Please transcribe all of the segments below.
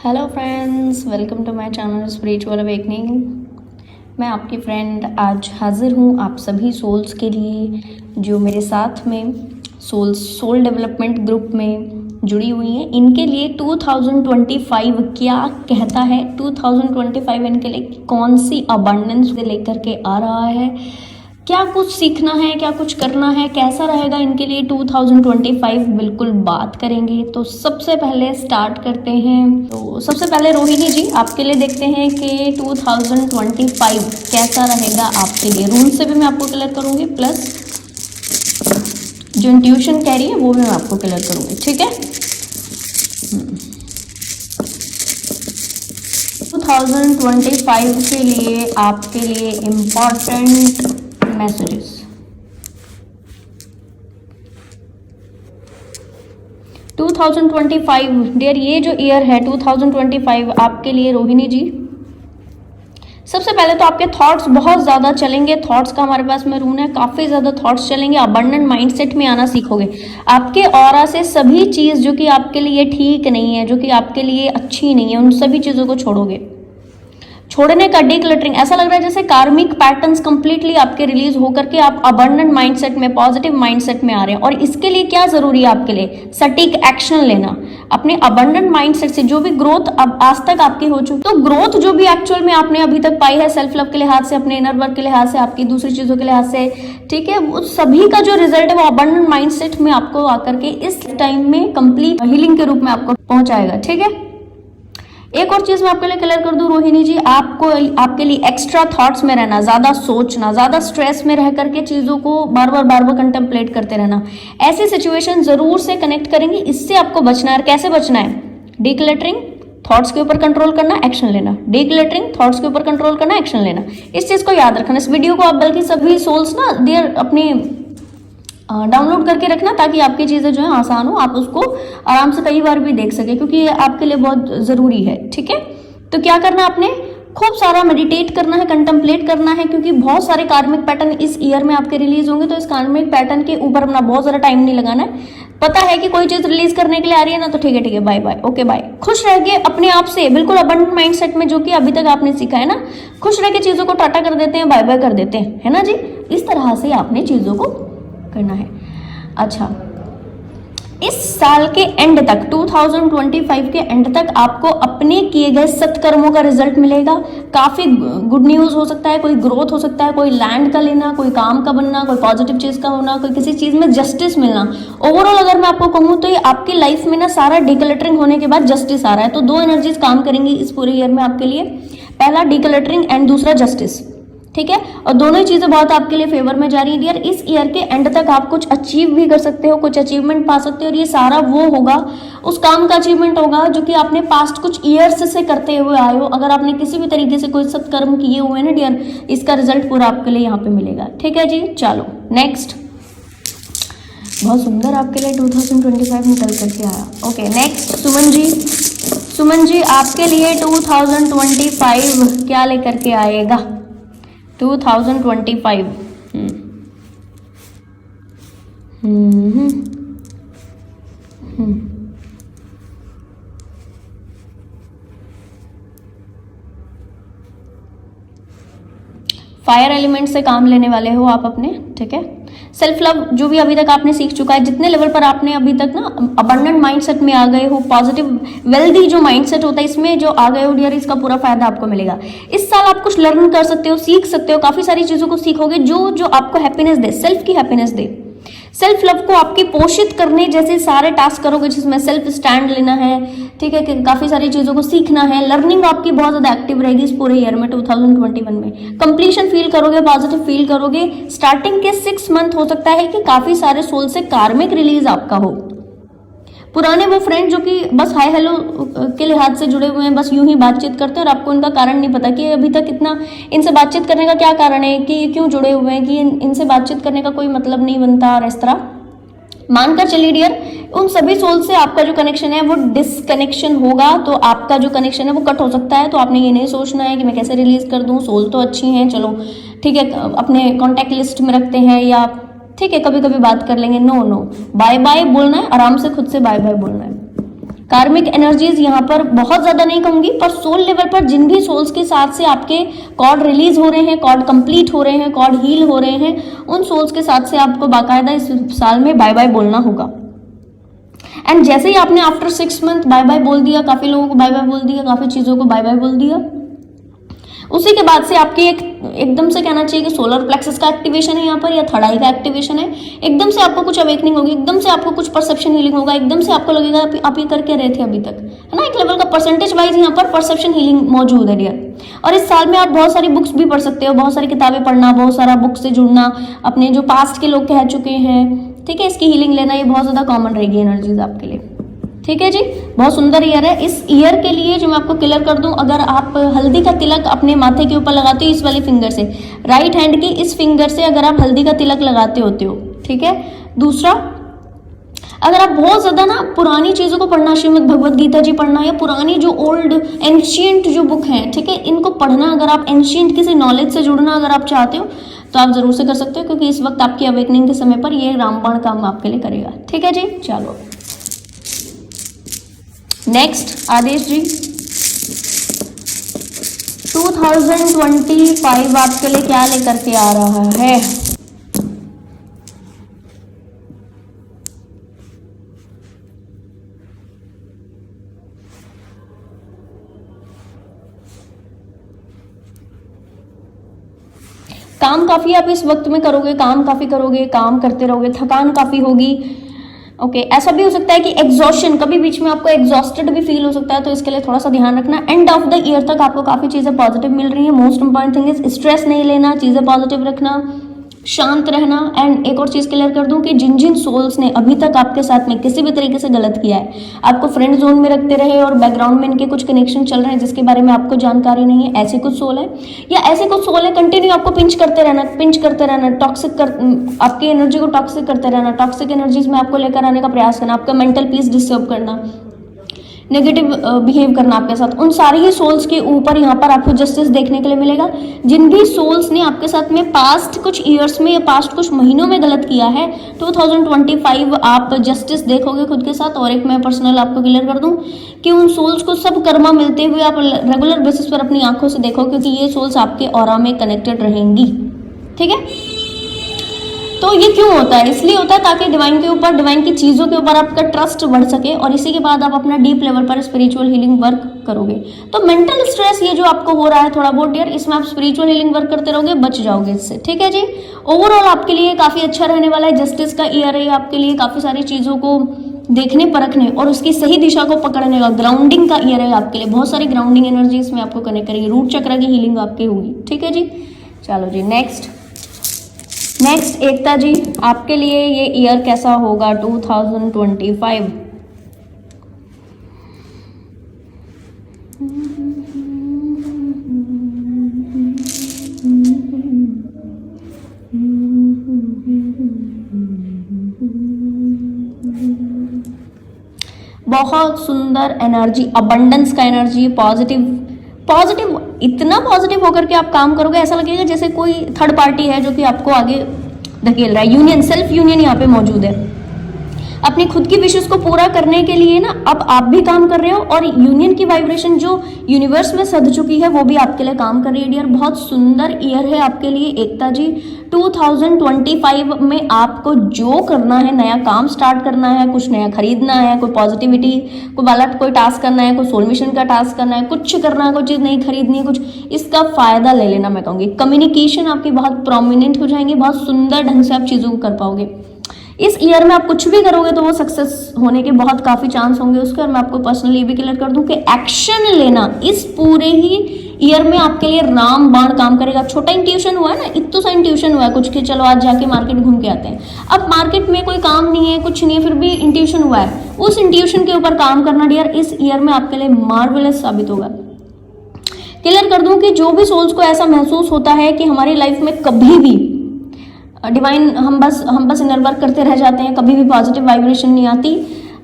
Hello friends, welcome to my channel spiritual awakening. मैं आपकी friend आज हाजिर हूँ आप सभी सोल्स के लिए जो मेरे साथ में सोल डेवलपमेंट ग्रुप में जुड़ी हुई हैं। इनके लिए 2025 क्या कहता है, 2025 इनके लिए कौन सी अबंडेंस लेकर के आ रहा है, क्या कुछ सीखना है, क्या कुछ करना है, कैसा रहेगा इनके लिए 2025, बिल्कुल बात करेंगे। तो सबसे पहले स्टार्ट करते हैं। तो सबसे पहले रोहिणी जी आपके लिए देखते हैं कि 2025 कैसा रहेगा आपके लिए। रूल से भी मैं आपको क्लियर करूंगी, प्लस जो इंट्यूशन कह रही है वो भी मैं आपको क्लियर करूंगी, ठीक है। 2025 के लिए आपके लिए इम्पॉर्टेंट मैसेजेस। 2025 डियर, ये जो ईयर है 2025 आपके लिए रोहिणी जी, सबसे पहले तो आपके थॉट्स बहुत ज़्यादा चलेंगे। थॉट्स का हमारे पास में रूल है, काफ़ी ज़्यादा थॉट्स चलेंगे। अबंडेंट माइंडसेट में आना सीखोगे। आपके ऑरा से सभी चीज़ जो कि आपके लिए ठीक नहीं है, जो कि आपके लिए अच्छी नहीं है, उन सभी चीज़ों को छोड़ोगे। छोड़ने का डिक्लटरिंग, ऐसा लग रहा है जैसे कार्मिक पैटर्न्स कंप्लीटली आपके रिलीज होकर के आप अबंडेंट माइंडसेट में, पॉजिटिव माइंडसेट में आ रहे हैं। और इसके लिए क्या जरूरी है आपके लिए? सटीक एक्शन लेना। अपने अबंडेंट माइंडसेट से जो भी ग्रोथ अब आज तक आपकी हो चुकी, तो ग्रोथ जो भी एक्चुअल में आपने अभी तक पाई है, सेल्फ लव के लिहाज से, अपने इनर वर्क के लिहाज से, आपकी दूसरी चीजों के लिहाज से, ठीक है, वो सभी का जो रिजल्ट है वो अबंडेंट माइंडसेट में आपको आकर के इस टाइम में कंप्लीट हीलिंग के रूप में आपको पहुंचाएगा, ठीक है। एक और चीज मैं आपके लिए क्लियर कर दूं रोहिणी जी, आपको आपके लिए एक्स्ट्रा थॉट्स में रहना, ज्यादा सोचना, ज्यादा स्ट्रेस में रह करके चीजों को बार बार कंटेम्पलेट करते रहना, ऐसी सिचुएशन जरूर से कनेक्ट करेंगी। इससे आपको बचना है। कैसे बचना है? डिक्लटरिंग, थॉट्स के ऊपर कंट्रोल करना, एक्शन लेना। डिक्लटरिंग, थॉट्स के ऊपर कंट्रोल करना, एक्शन लेना। इस चीज को याद रखना। इस वीडियो को आप बल्कि सभी सोल्स ना देर अपने डाउनलोड करके रखना, ताकि आपकी चीज़ें जो है आसान हो, आप उसको आराम से कई बार भी देख सके, क्योंकि ये आपके लिए बहुत ज़रूरी है, ठीक है। तो क्या करना, आपने खूब सारा मेडिटेट करना है, कंटेम्पलेट करना है, क्योंकि बहुत सारे कार्मिक पैटर्न इस ईयर में आपके रिलीज होंगे। तो इस कार्मिक पैटर्न के ऊपर अपना बहुत ज़्यादा टाइम नहीं लगाना है। पता है कि कोई चीज़ रिलीज करने के लिए आ रही है ना, तो ठीक है, बाय बाय, ओके बाय। खुश रह के अपने आप से, बिल्कुल अबंडेंट माइंडसेट में, जो कि अभी तक आपने सीखा है ना, खुश रह के चीज़ों को टाटा कर देते हैं, बाय बाय कर देते हैं, है ना जी। इस तरह से आपने चीज़ों को करना है। अच्छा, इस साल के एंड तक, 2025 के एंड तक आपको अपने किए गए सत्कर्मों का रिजल्ट मिलेगा। काफी गुड न्यूज हो सकता है, कोई ग्रोथ हो सकता है, कोई लैंड का लेना, कोई काम का बनना, कोई पॉजिटिव चीज का होना, कोई किसी चीज में जस्टिस मिलना। ओवरऑल अगर मैं आपको कहूँ तो ये आपकी लाइफ में ना सारा डिक्लटरिंग होने के बाद जस्टिस आ रहा है। तो दो एनर्जीज काम करेंगी इस पूरे ईयर में आपके लिए। पहला डिक्लटरिंग एंड दूसरा जस्टिस, ठीक है। और दोनों ही चीजें बहुत आपके लिए फेवर में जा रही है डियर। इस ईयर के एंड तक आप कुछ अचीव भी कर सकते हो, कुछ अचीवमेंट पा सकते हो। और ये सारा वो होगा, उस काम का अचीवमेंट होगा जो कि आपने पास्ट कुछ ईयर्स से करते हुए आए हो। अगर आपने किसी भी तरीके से कोई सत्कर्म किए हुए ना डियर, इसका रिजल्ट पूरा आपके लिए यहाँ पे मिलेगा, ठीक है जी। चलो नेक्स्ट, बहुत सुंदर आपके लिए 2025 निकल करके आया। Okay next, Suman ji. सुमन जी आपके लिए 2025 क्या लेकर के आएगा? 2025 फायर एलिमेंट से काम लेने वाले हो आप अपने, ठीक है। सेल्फ लव जो भी अभी तक आपने सीख चुका है, जितने लेवल पर आपने अभी तक ना अबंडेंट माइंडसेट में आ गए हो, पॉजिटिव वेल्दी जो माइंडसेट होता है इसमें जो आ गए हो डियर, इसका पूरा फायदा आपको मिलेगा। इस साल आप कुछ लर्न कर सकते हो, सीख सकते हो, काफी सारी चीजों को सीखोगे जो जो आपको हैप्पीनेस दे, सेल्फ की हैप्पीनेस दे, सेल्फ लव को आपकी पोषित करने जैसे सारे टास्क करोगे, जिसमें सेल्फ स्टैंड लेना है, ठीक है, कि काफी सारी चीजों को सीखना है। लर्निंग आपकी बहुत ज्यादा एक्टिव रहेगी इस पूरे ईयर में 2021 में। कंप्लीशन फील करोगे, पॉजिटिव फील करोगे। स्टार्टिंग के 6 मंथ हो सकता है कि काफी सारे सोल से कार्मिक रिलीज आपका हो। पुराने वो फ्रेंड जो कि बस हाय हेलो के लिहाज से जुड़े हुए हैं, बस यूं ही बातचीत करते हैं और आपको इनका कारण नहीं पता कि अभी तक इतना इनसे बातचीत करने का क्या कारण है, कि क्यों जुड़े हुए हैं, कि इनसे बातचीत करने का कोई मतलब नहीं बनता, और इस तरह मानकर चलिए डियर, उन सभी सोल से आपका जो कनेक्शन है वो डिसकनेक्शन होगा। तो आपका जो कनेक्शन है वो कट हो सकता है। तो आपने ये नहीं सोचना है कि मैं कैसे रिलीज कर दूं, सोल तो अच्छी हैं, चलो ठीक है, अपने कॉन्टैक्ट लिस्ट में रखते हैं, या ठीक है कभी कभी बात कर लेंगे। नो नो, बाय बाय बोलना है, आराम से खुद से बाय बाय बोलना है। कार्मिक एनर्जीज यहाँ पर बहुत ज्यादा नहीं कहूंगी, पर सोल लेवल पर जिन भी सोल्स के साथ से आपके कॉर्ड रिलीज हो रहे हैं, कॉर्ड कंप्लीट हो रहे हैं, कॉर्ड हील हो रहे हैं, उन सोल्स के साथ से आपको बाकायदा इस साल में बाय बाय बोलना होगा। एंड जैसे ही आपने आफ्टर 6 मंथ बाय बाय बोल दिया, काफी लोगों को बाय बाय बोल दिया, काफी चीजों को बाय बाय बोल दिया, उसी के बाद से आपकी एकदम से कहना चाहिए कि सोलर प्लेक्सस का एक्टिवेशन है यहाँ पर, या थर्ड आई का एक्टिवेशन है। एकदम से आपको कुछ अवेकनिंग होगी, एकदम से आपको कुछ परसेप्शन हीलिंग होगा, एकदम से आपको लगेगा आप ये करके रहे थे अभी तक, है ना। एक लेवल का परसेंटेज वाइज यहाँ पर परसेप्शन हीलिंग मौजूद है डियर। और इस साल में आप बहुत सारी बुक्स भी पढ़ सकते हो, बहुत सारी किताबें पढ़ना, बहुत सारा बुक से जुड़ना, अपने जो पास्ट के लोग कह चुके हैं, ठीक है, इसकी हीलिंग लेना, ये बहुत ज्यादा कॉमन रहेगी एनर्जीज आपके लिए। ठीक है जी, बहुत सुंदर ईयर है। इस ईयर के लिए जो मैं आपको क्लियर कर दूं, अगर आप हल्दी का तिलक अपने माथे के ऊपर लगाते हो इस वाली फिंगर से, राइट हैंड की इस फिंगर से अगर आप हल्दी का तिलक लगाते होते हो, ठीक है। दूसरा, अगर आप बहुत ज्यादा ना पुरानी चीजों को पढ़ना, श्रीमद् भगवत गीता जी पढ़ना, या पुरानी जो ओल्ड एंशियंट जो बुक है, ठीक है, इनको पढ़ना, अगर आप एंशियंट किसी नॉलेज से जुड़ना अगर आप चाहते हो तो आप जरूर से कर सकते हो, क्योंकि इस वक्त आपकी अवेकनिंग के समय पर ये रामबाण काम आपके लिए करेगा। ठीक है जी, चलो नेक्स्ट आदेश जी, 2025 आपके लिए क्या लेकर के आ रहा है। काम काफी आप इस वक्त में करोगे, काम काफी करोगे, काम करते रहोगे, थकान काफी होगी। ओके, ऐसा भी हो सकता है कि एग्जॉस्शन, कभी बीच में आपको एग्जॉस्टेड भी फील हो सकता है, तो इसके लिए थोड़ा सा ध्यान रखना। एंड ऑफ द ईयर तक आपको काफी चीजें पॉजिटिव मिल रही है। Most important thing is stress नहीं लेना, चीजें पॉजिटिव रखना, शांत रहना। एंड एक और चीज क्लियर कर दूं कि जिन जिन सोल्स ने अभी तक आपके साथ में किसी भी तरीके से गलत किया है, आपको फ्रेंड जोन में रखते रहे और बैकग्राउंड में इनके कुछ कनेक्शन चल रहे हैं जिसके बारे में आपको जानकारी नहीं है, ऐसे कुछ सोल है, या ऐसे कुछ सोल है कंटिन्यू आपको पिंच करते रहना, टॉक्सिक आपकी एनर्जी को टॉक्सिक करते रहना, टॉक्सिक एनर्जीज में आपको लेकर आने का प्रयास करना, आपका मेंटल पीस डिस्टर्ब करना, नेगेटिव बिहेव करना आपके साथ। उन सारी ही सोल्स के ऊपर यहाँ पर आपको जस्टिस देखने के लिए मिलेगा। जिन भी सोल्स ने आपके साथ में पास्ट कुछ ईयर्स में या पास्ट कुछ महीनों में गलत किया है, 2025 आप जस्टिस देखोगे खुद के साथ। और एक मैं पर्सनल आपको क्लियर कर दूं कि उन सोल्स को सब कर्मा मिलते हुए आप रेगुलर बेसिस पर अपनी आंखों से देखो, क्योंकि ये सोल्स आपके ऑरा में कनेक्टेड रहेंगी। ठीक है, तो ये क्यों होता है? इसलिए होता है ताकि डिवाइन के ऊपर, डिवाइन की चीज़ों के ऊपर आपका ट्रस्ट बढ़ सके, और इसी के बाद आप अपना डीप लेवल पर स्पिरिचुअल हीलिंग वर्क करोगे। तो मेंटल स्ट्रेस ये जो आपको हो रहा है थोड़ा बहुत डियर, इसमें आप स्पिरिचुअल हीलिंग वर्क करते रहोगे, बच जाओगे इससे। ठीक है जी, ओवरऑल आपके लिए काफ़ी अच्छा रहने वाला है। जस्टिस का ईयर है आपके लिए, काफ़ी सारी चीज़ों को देखने परखने और उसकी सही दिशा को पकड़ने का, ग्राउंडिंग का ईयर है आपके लिए। बहुत सारी ग्राउंडिंग एनर्जी इसमें आपको कनेक्ट करेगी, रूट चक्र की हीलिंग आपकी होगी। ठीक है जी, चलो जी नेक्स्ट एकता जी, आपके लिए ये ईयर कैसा होगा 2025? बहुत सुंदर एनर्जी, अबंडेंस का एनर्जी, पॉजिटिव इतना पॉजिटिव होकर के आप काम करोगे, ऐसा लगेगा जैसे कोई थर्ड पार्टी है जो कि आपको आगे धकेल रहा है। यूनियन, सेल्फ यूनियन यहाँ पे मौजूद है। अपनी खुद की विशेष को पूरा करने के लिए ना अब आप भी काम कर रहे हो, और यूनियन की वाइब्रेशन जो यूनिवर्स में सध चुकी है वो भी आपके लिए काम कर रही है डियर। बहुत सुंदर ईयर है आपके लिए एकता जी। 2025 में आपको जो करना है, नया काम स्टार्ट करना है, कुछ नया खरीदना है, कोई पॉजिटिविटी, कोई टास्क करना है, कोई सोल मिशन का टास्क करना है, कुछ करना है, कोई चीज़ नहीं खरीदनी है, कुछ इसका फायदा ले लेना मैं कहूँगी। कम्युनिकेशन आपकी बहुत प्रोमिनेंट हो जाएंगी, बहुत सुंदर ढंग से आप चीज़ों को कर पाओगे। इस ईयर में आप कुछ भी करोगे तो वो सक्सेस होने के बहुत काफ़ी चांस होंगे उसके। और मैं आपको पर्सनली भी क्लियर कर दूं कि एक्शन लेना इस पूरे ही ईयर में आपके लिए रामबाण काम करेगा। छोटा इंट्यूशन हुआ है ना, इतना सा इंट्यूशन हुआ है कुछ कि चलो आज जाके मार्केट घूम के आते हैं। अब मार्केट में कोई काम नहीं है, कुछ नहीं है, फिर भी इंट्यूशन हुआ है, उस इंट्यूशन के ऊपर काम करना डियर इस ईयर में आपके लिए मार्वेलस साबित होगा। क्लियर कर दूं कि जो भी सोल्स को ऐसा महसूस होता है कि हमारी लाइफ में कभी भी डिवाइन, हम बस इनर वर्क करते रह जाते हैं, कभी भी पॉजिटिव वाइब्रेशन नहीं आती।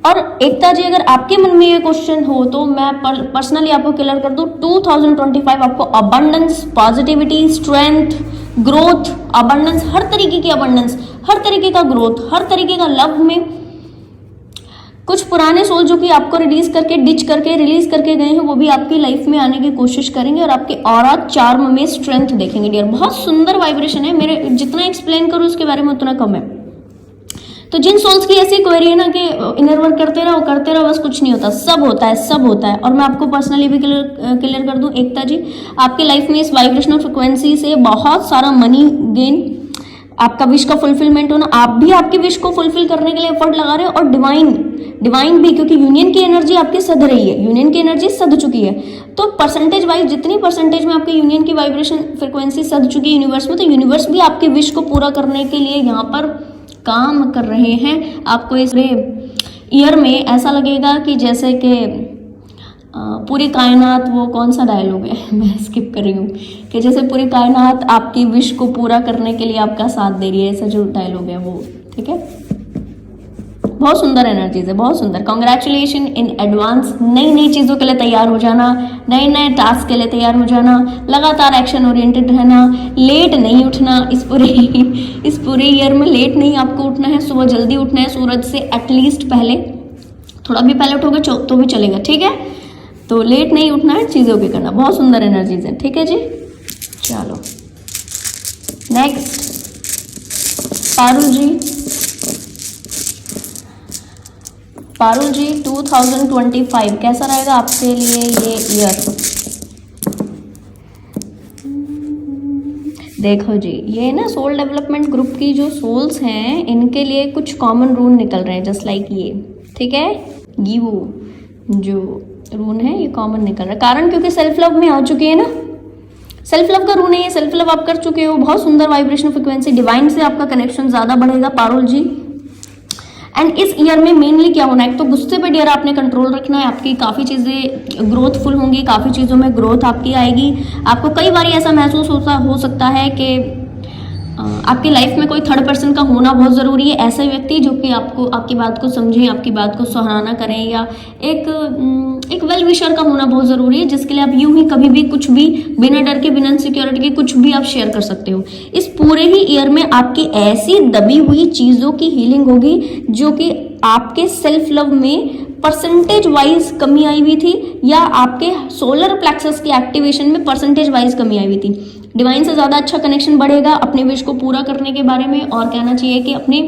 और एकता जी, अगर आपके मन में ये क्वेश्चन हो तो मैं पर्सनली आपको क्लियर कर दूं, 2025 आपको abundance, positivity, strength, growth, abundance, हर तरीके की अबंडेंस, हर तरीके का ग्रोथ, हर तरीके का लव में कुछ पुराने सोल जो कि आपको रिलीज करके रिलीज करके गए हैं, वो भी आपकी लाइफ में आने की कोशिश करेंगे और आपके ऑरा चार्म में स्ट्रेंथ देखेंगे डियर। बहुत सुंदर वाइब्रेशन है, मेरे जितना एक्सप्लेन करूँ उसके बारे में उतना कम है। तो जिन सोल्स की ऐसी क्वेरी है ना कि इनर वर्क करते रहो बस कुछ नहीं होता, सब होता है, सब होता है। और मैं आपको पर्सनली भी क्लियर कर दूं एकता जी, आपके लाइफ में इस वाइब्रेशनल फ्रिक्वेंसी से बहुत सारा मनी गेन, आपका विश का फुलफिलमेंट होना, आप भी आपकी विश को फुलफिल करने के लिए एफर्ट लगा रहे हो, और डिवाइन भी, क्योंकि यूनियन की एनर्जी आपकी सध रही है, यूनियन की एनर्जी सध चुकी है। तो परसेंटेज वाइज जितनी परसेंटेज में आपके यूनियन की वाइब्रेशन फ्रिक्वेंसी सध चुकी है यूनिवर्स में, तो यूनिवर्स भी आपके विश को पूरा करने के लिए यहाँ पर काम कर रहे हैं। आपको इस ईयर में ऐसा लगेगा कि जैसे कि पूरी कायनात, वो कौन सा डायलॉग है मैं स्किप कर रही हूँ, कि जैसे पूरी कायनात आपकी विश को पूरा करने के लिए आपका साथ दे रही है, ऐसा जो डायलॉग है वो, ठीक है। बहुत सुंदर एनर्जीज है, बहुत सुंदर। Congratulation in advance. नई नई चीज़ों के लिए तैयार हो जाना, नए नए टास्क के लिए तैयार हो जाना, लगातार एक्शन ओरिएंटेड रहना, लेट नहीं उठना। इस पूरे ईयर में लेट नहीं आपको उठना है, सुबह जल्दी उठना है, सूरज से एटलीस्ट पहले, थोड़ा भी पहले उठोगे तो भी चलेगा, ठीक है। तो लेट नहीं उठना है, चीज़ों की करना। बहुत सुंदर एनर्जीज है, ठीक है जी। चलो नेक्स्ट पारुल जी 2025 कैसा रहेगा आपके लिए ये ईयर? देखो जी, ये ना सोल डेवलपमेंट ग्रुप की जो सोल्स हैं, इनके लिए कुछ कॉमन रूल निकल रहे हैं, जस्ट लाइक ये, ठीक है। गिवो जो रून है ये कॉमन निकल रहा है, कारण क्योंकि सेल्फ लव में आ चुके हैं ना, सेल्फ लव का रून है ये, सेल्फ लव आप कर चुके हो। बहुत सुंदर वाइब्रेशन फ्रिक्वेंसी, डिवाइन से आपका कनेक्शन ज्यादा बढ़ेगा पारुल जी। एंड इस ईयर में मेनली क्या होना है, एक तो गुस्से पे डियर आपने कंट्रोल रखना है, आपकी काफ़ी चीज़ें ग्रोथफुल होंगी, काफ़ी चीज़ों में ग्रोथ आपकी आएगी। आपको कई बार ऐसा महसूस हो सकता है कि आपकी लाइफ में कोई थर्ड पर्सन का होना बहुत ज़रूरी है, ऐसे व्यक्ति जो कि आपकी बात को समझें, आपकी बात को सराहना करें, या एक वेल विशर का होना बहुत ज़रूरी है, जिसके लिए आप यूं ही कभी भी कुछ भी बिना डर के, बिना सिक्योरिटी के कुछ भी आप शेयर कर सकते हो। इस पूरे ही ईयर में आपकी ऐसी दबी हुई चीज़ों की हीलिंग होगी जो कि आपके सेल्फ लव में परसेंटेज वाइज कमी आई हुई थी, या आपके सोलर प्लेक्सस की एक्टिवेशन में परसेंटेज वाइज कमी आई हुई थी। डिवाइन से ज़्यादा अच्छा कनेक्शन बढ़ेगा अपने विश को पूरा करने के बारे में, और कहना चाहिए कि अपने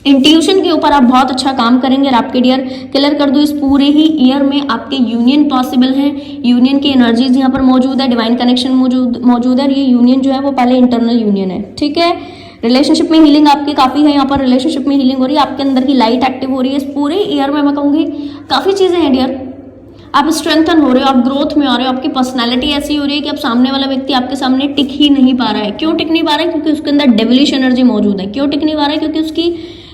इंट्यूशन के ऊपर आप बहुत अच्छा काम करेंगे। और आपके डियर क्लियर कर दूं, इस पूरे ही ईयर में आपके यूनियन पॉसिबल है, यूनियन की एनर्जीज यहाँ पर मौजूद है, डिवाइन कनेक्शन मौजूद है। और ये यूनियन जो है वो पहले इंटरनल यूनियन है, ठीक है। रिलेशनशिप में हीलिंग आपकी काफ़ी है, यहाँ पर रिलेशनशिप में हीलिंग हो रही है, आपके अंदर की लाइट एक्टिव हो रही है। इस पूरे ईयर में मैं कहूँगी काफ़ी चीज़ें हैं डियर, आप स्ट्रेंथन हो रहे हो, आप ग्रोथ में आ रहे हो, आपकी पर्सनालिटी ऐसी हो रही है कि अब सामने वाला व्यक्ति आपके सामने टिक ही नहीं पा रहा है। क्यों टिक नहीं पा रहा है? क्योंकि उसके अंदर डेविलिश एनर्जी मौजूद है। क्यों टिक नहीं पा रहा है? क्योंकि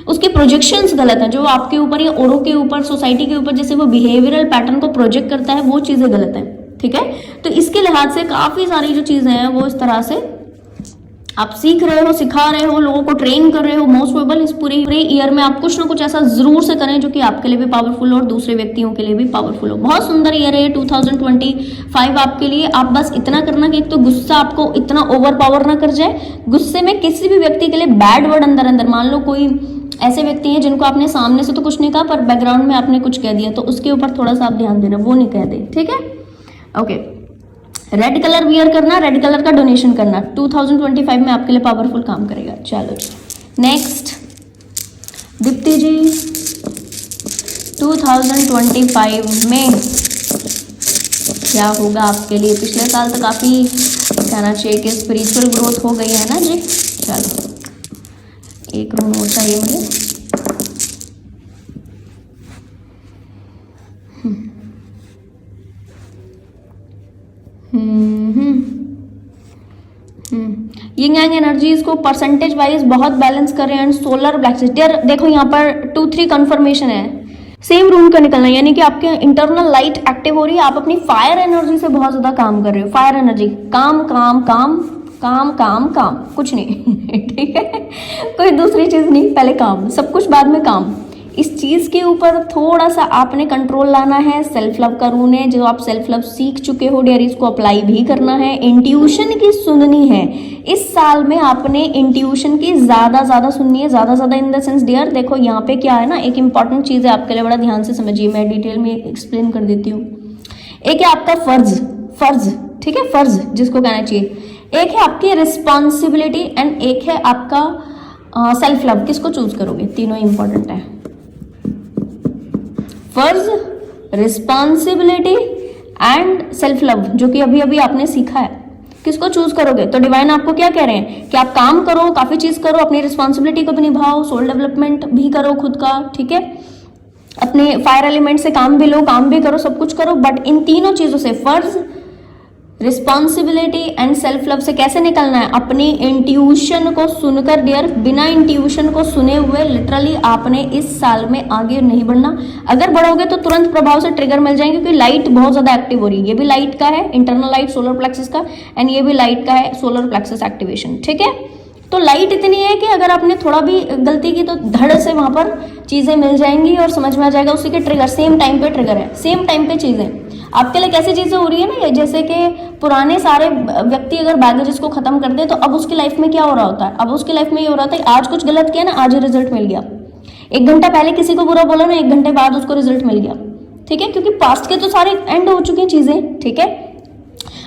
उसके प्रोजेक्शंस गलत हैं, जो आपके ऊपर या औरों के ऊपर, सोसाइटी के ऊपर जैसे वो बिहेवियरल पैटर्न को प्रोजेक्ट करता है, वो चीज़ें गलत हैं, ठीक है। तो इसके लिहाज से काफ़ी सारी जो चीज़ें हैं वो इस तरह से आप सीख रहे हो, सिखा रहे हो, लोगों को ट्रेन कर रहे हो। मोस्ट प्रोबेबल इस पूरे ईयर में आप कुछ ना कुछ ऐसा जरूर से करें जो कि आपके लिए भी पावरफुल हो और दूसरे व्यक्तियों के लिए भी पावरफुल हो। बहुत सुंदर ईयर है 2025 आपके लिए। आप बस इतना करना कि एक तो गुस्सा आपको इतना ओवर पावर ना कर जाए, गुस्से में किसी भी व्यक्ति के लिए बैड वर्ड अंदर मान लो कोई ऐसे व्यक्ति हैं जिनको आपने सामने से तो कुछ नहीं कहा पर बैकग्राउंड में आपने कुछ कह दिया, तो उसके ऊपर थोड़ा सा आप ध्यान देना, वो नहीं कह दे, ठीक है। ओके, रेड कलर वियर करना, रेड कलर का डोनेशन करना 2025 में आपके लिए पावरफुल काम करेगा। चलो नेक्स्ट दीप्ति जी 2025 में क्या होगा आपके लिए? पिछले साल तो काफ़ी कहना चाहिए कि स्पिरिचुअल ग्रोथ हो गई है ना जी। चलो एक रूम और चाहिए मुझे। यिंग यांग एनर्जीज को परसेंटेज वाइज बहुत बैलेंस कर रहे हैं। एंड सोलर ब्लैक डियर देखो यहाँ पर 2-3 कंफर्मेशन है, सेम रूम का निकलना, यानी कि आपके इंटरनल लाइट एक्टिव हो रही है, आप अपनी फायर एनर्जी से बहुत ज्यादा काम कर रहे हो। फायर एनर्जी, काम काम काम काम काम काम, कुछ नहीं ठीक है, कोई दूसरी चीज नहीं, पहले काम, सब कुछ बाद में काम। इस चीज़ के ऊपर थोड़ा सा आपने कंट्रोल लाना है। सेल्फ लव का रून है, जो आप सेल्फ लव सीख चुके हो डियर, इसको अप्लाई भी करना है। इंट्यूशन की सुननी है इस साल में, आपने इंट्यूशन की ज़्यादा सुननी है, ज़्यादा इन द सेंस डियर। देखो यहाँ पे क्या है ना, एक इंपॉर्टेंट चीज़ है आपके लिए, बड़ा ध्यान से समझिए, मैं डिटेल में एक्सप्लेन कर देती हूँ। एक है आपका फर्ज, ठीक है, फर्ज जिसको कहना चाहिए। एक है आपकी रिस्पॉन्सिबिलिटी एंड एक है आपका सेल्फ लव। किसको चूज करोगे? तीनों इंपॉर्टेंट है। फर्ज, रिस्पॉन्सिबिलिटी एंड सेल्फ लव, जो कि अभी अभी आपने सीखा है। किसको चूज करोगे? तो डिवाइन आपको क्या कह रहे हैं कि आप काम करो, काफी चीज करो, अपनी रिस्पॉन्सिबिलिटी को भी निभाओ, सोल डेवलपमेंट भी करो खुद का, ठीक है, अपने फायर एलिमेंट से काम भी लो, काम भी करो, सब कुछ करो। बट इन तीनों चीजों से, फर्ज, रिस्पॉन्सिबिलिटी एंड सेल्फ लव से कैसे निकलना है? अपनी इंट्यूशन को सुनकर डियर, बिना इंट्यूशन को सुने हुए लिटरली आपने इस साल में आगे नहीं बढ़ना। अगर बढ़ोगे तो तुरंत प्रभाव से ट्रिगर मिल जाएंगे, क्योंकि लाइट बहुत ज्यादा एक्टिव हो रही है। ये भी लाइट का है, इंटरनल लाइट सोलर प्लेक्सस का, एंड ये भी लाइट का है, सोलर प्लेक्सस एक्टिवेशन, ठीक है। तो लाइट इतनी है कि अगर आपने थोड़ा भी गलती की तो धड़ से वहां पर चीजें मिल जाएंगी और समझ में आ जाएगा उसी के ट्रिगर, सेम टाइम पे ट्रिगर है, सेम टाइम पे चीजें आपके लिए। कैसी चीजें हो रही है ना, जैसे कि पुराने सारे व्यक्ति अगर बैगेजेस को खत्म कर दे तो अब उसकी लाइफ में क्या हो रहा होता है? अब उसकी लाइफ में ये हो रहा था कि आज कुछ गलत किया ना, आज ही रिजल्ट मिल गया। 1 घंटा पहले किसी को बुरा बोला ना, 1 घंटे बाद उसको रिजल्ट मिल गया, ठीक है, क्योंकि पास्ट के तो सारे एंड हो चुकी हैं चीजें, ठीक है।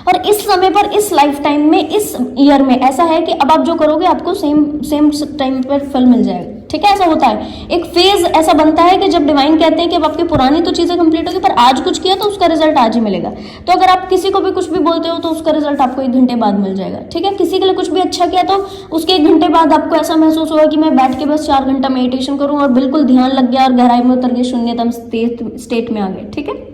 और इस समय पर, इस लाइफ टाइम में, इस ईयर में ऐसा है कि अब आप जो करोगे आपको सेम टाइम पर फल मिल जाएगा, ठीक है। ऐसा होता है, एक फेज ऐसा बनता है कि जब डिवाइन कहते हैं कि अब आपकी पुरानी तो चीजें कंप्लीट होगी, पर आज कुछ किया तो उसका रिजल्ट आज ही मिलेगा। तो अगर आप किसी को भी कुछ भी बोलते हो तो उसका रिजल्ट आपको 1 घंटे बाद मिल जाएगा, ठीक है। किसी के लिए कुछ भी अच्छा किया तो उसके 1 घंटे बाद आपको ऐसा महसूस होगा कि मैं बैठ के बस 4 घंटा मेडिटेशन करूं और बिल्कुल ध्यान लग गया और गहराई में उतर गए, शून्यतम स्टेट में आ गए, ठीक है।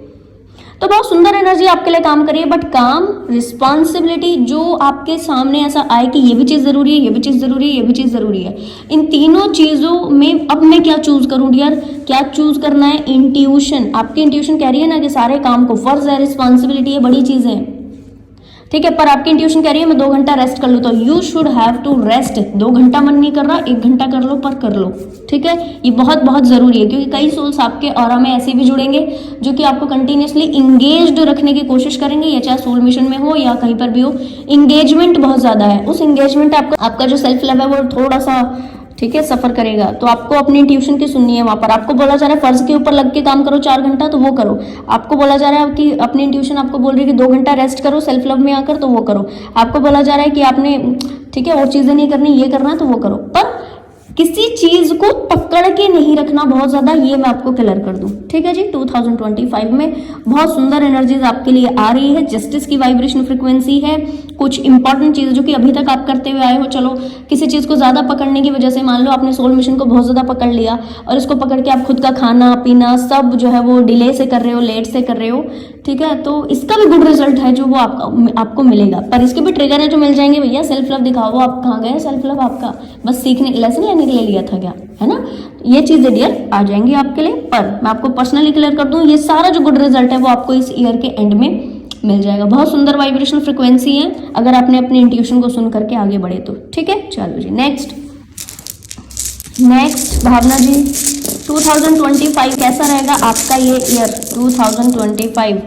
तो बहुत सुंदर एनर्जी आपके लिए काम करिए। बट काम, रिस्पॉन्सिबिलिटी, जो आपके सामने ऐसा आए कि ये भी चीज जरूरी है, ये भी चीज जरूरी है, ये भी चीज जरूरी है, इन तीनों चीजों में अब मैं क्या चूज करूं डियर? क्या चूज करना है? इंट्यूशन। आपकी इंट्यूशन कह रही है ना कि सारे काम को, फर्ज है, रिस्पॉन्सिबिलिटी है, बड़ी चीजें हैं, ठीक है, पर आपकी इंट्यूशन कह रही है मैं 2 घंटा रेस्ट कर लूँ, तो you should have to rest. 2 घंटा मन नहीं कर रहा, 1 घंटा कर लो, पर कर लो, ठीक है। ये बहुत जरूरी है, क्योंकि कई सोल्स आपके ऑरा में ऐसे भी जुड़ेंगे जो कि आपको कंटिन्यूसली इंगेज्ड रखने की कोशिश करेंगे, या चाहे सोल मिशन में हो या कहीं पर भी हो, इंगेजमेंट बहुत ज्यादा है। उस इंगेजमेंट आपका जो सेल्फ लव है वो थोड़ा सा, ठीक है, सफर करेगा। तो आपको अपनी इंट्यूशन की सुननी है। वहां पर आपको बोला जा रहा है फर्ज के ऊपर लग के काम करो 4 घंटा, तो वो करो। आपको बोला जा रहा है कि अपनी इंट्यूशन आपको बोल रही है कि 2 घंटा रेस्ट करो सेल्फ लव में आकर, तो वो करो। आपको बोला जा रहा है कि आपने, ठीक है, और चीजें नहीं करनी, ये करना है, तो वो करो। पर किसी चीज को पकड़ के नहीं रखना बहुत ज्यादा, ये मैं आपको क्लियर कर दूं, ठीक है जी। 2025 में बहुत सुंदर एनर्जीज आपके लिए आ रही है। जस्टिस की वाइब्रेशन फ्रिक्वेंसी है। कुछ इंपॉर्टेंट चीज जो कि अभी तक आप करते हुए आए हो, चलो किसी चीज को ज्यादा पकड़ने की वजह से, मान लो आपने सोल मिशन को बहुत ज्यादा पकड़ लिया और इसको पकड़ के आप खुद का खाना पीना सब जो है वो डिले से कर रहे हो, लेट से कर रहे हो, ठीक है, तो इसका भी गुड रिजल्ट है जो वो आपको मिलेगा। पर इसके भी ट्रिगर है जो मिल जाएंगे। भैया सेल्फ लव दिखाओ, वो आप कहाँ गए? सेल्फ लव आपका बस सीखने, लेसन लेने के लिए लिया था क्या, है ना। ये चीजें डियर आ जाएंगी आपके लिए। पर मैं आपको पर्सनली क्लियर कर दूं, ये सारा जो गुड रिजल्ट है वो आपको इस ईयर के एंड में मिल जाएगा। बहुत सुंदर वाइब्रेशनल फ्रिक्वेंसी है अगर आपने अपनी इंट्यूशन को सुन करके आगे बढ़े तो, ठीक है। चलो जी, नेक्स्ट भावना जी, 2025 कैसा रहेगा आपका ये ईयर 2025?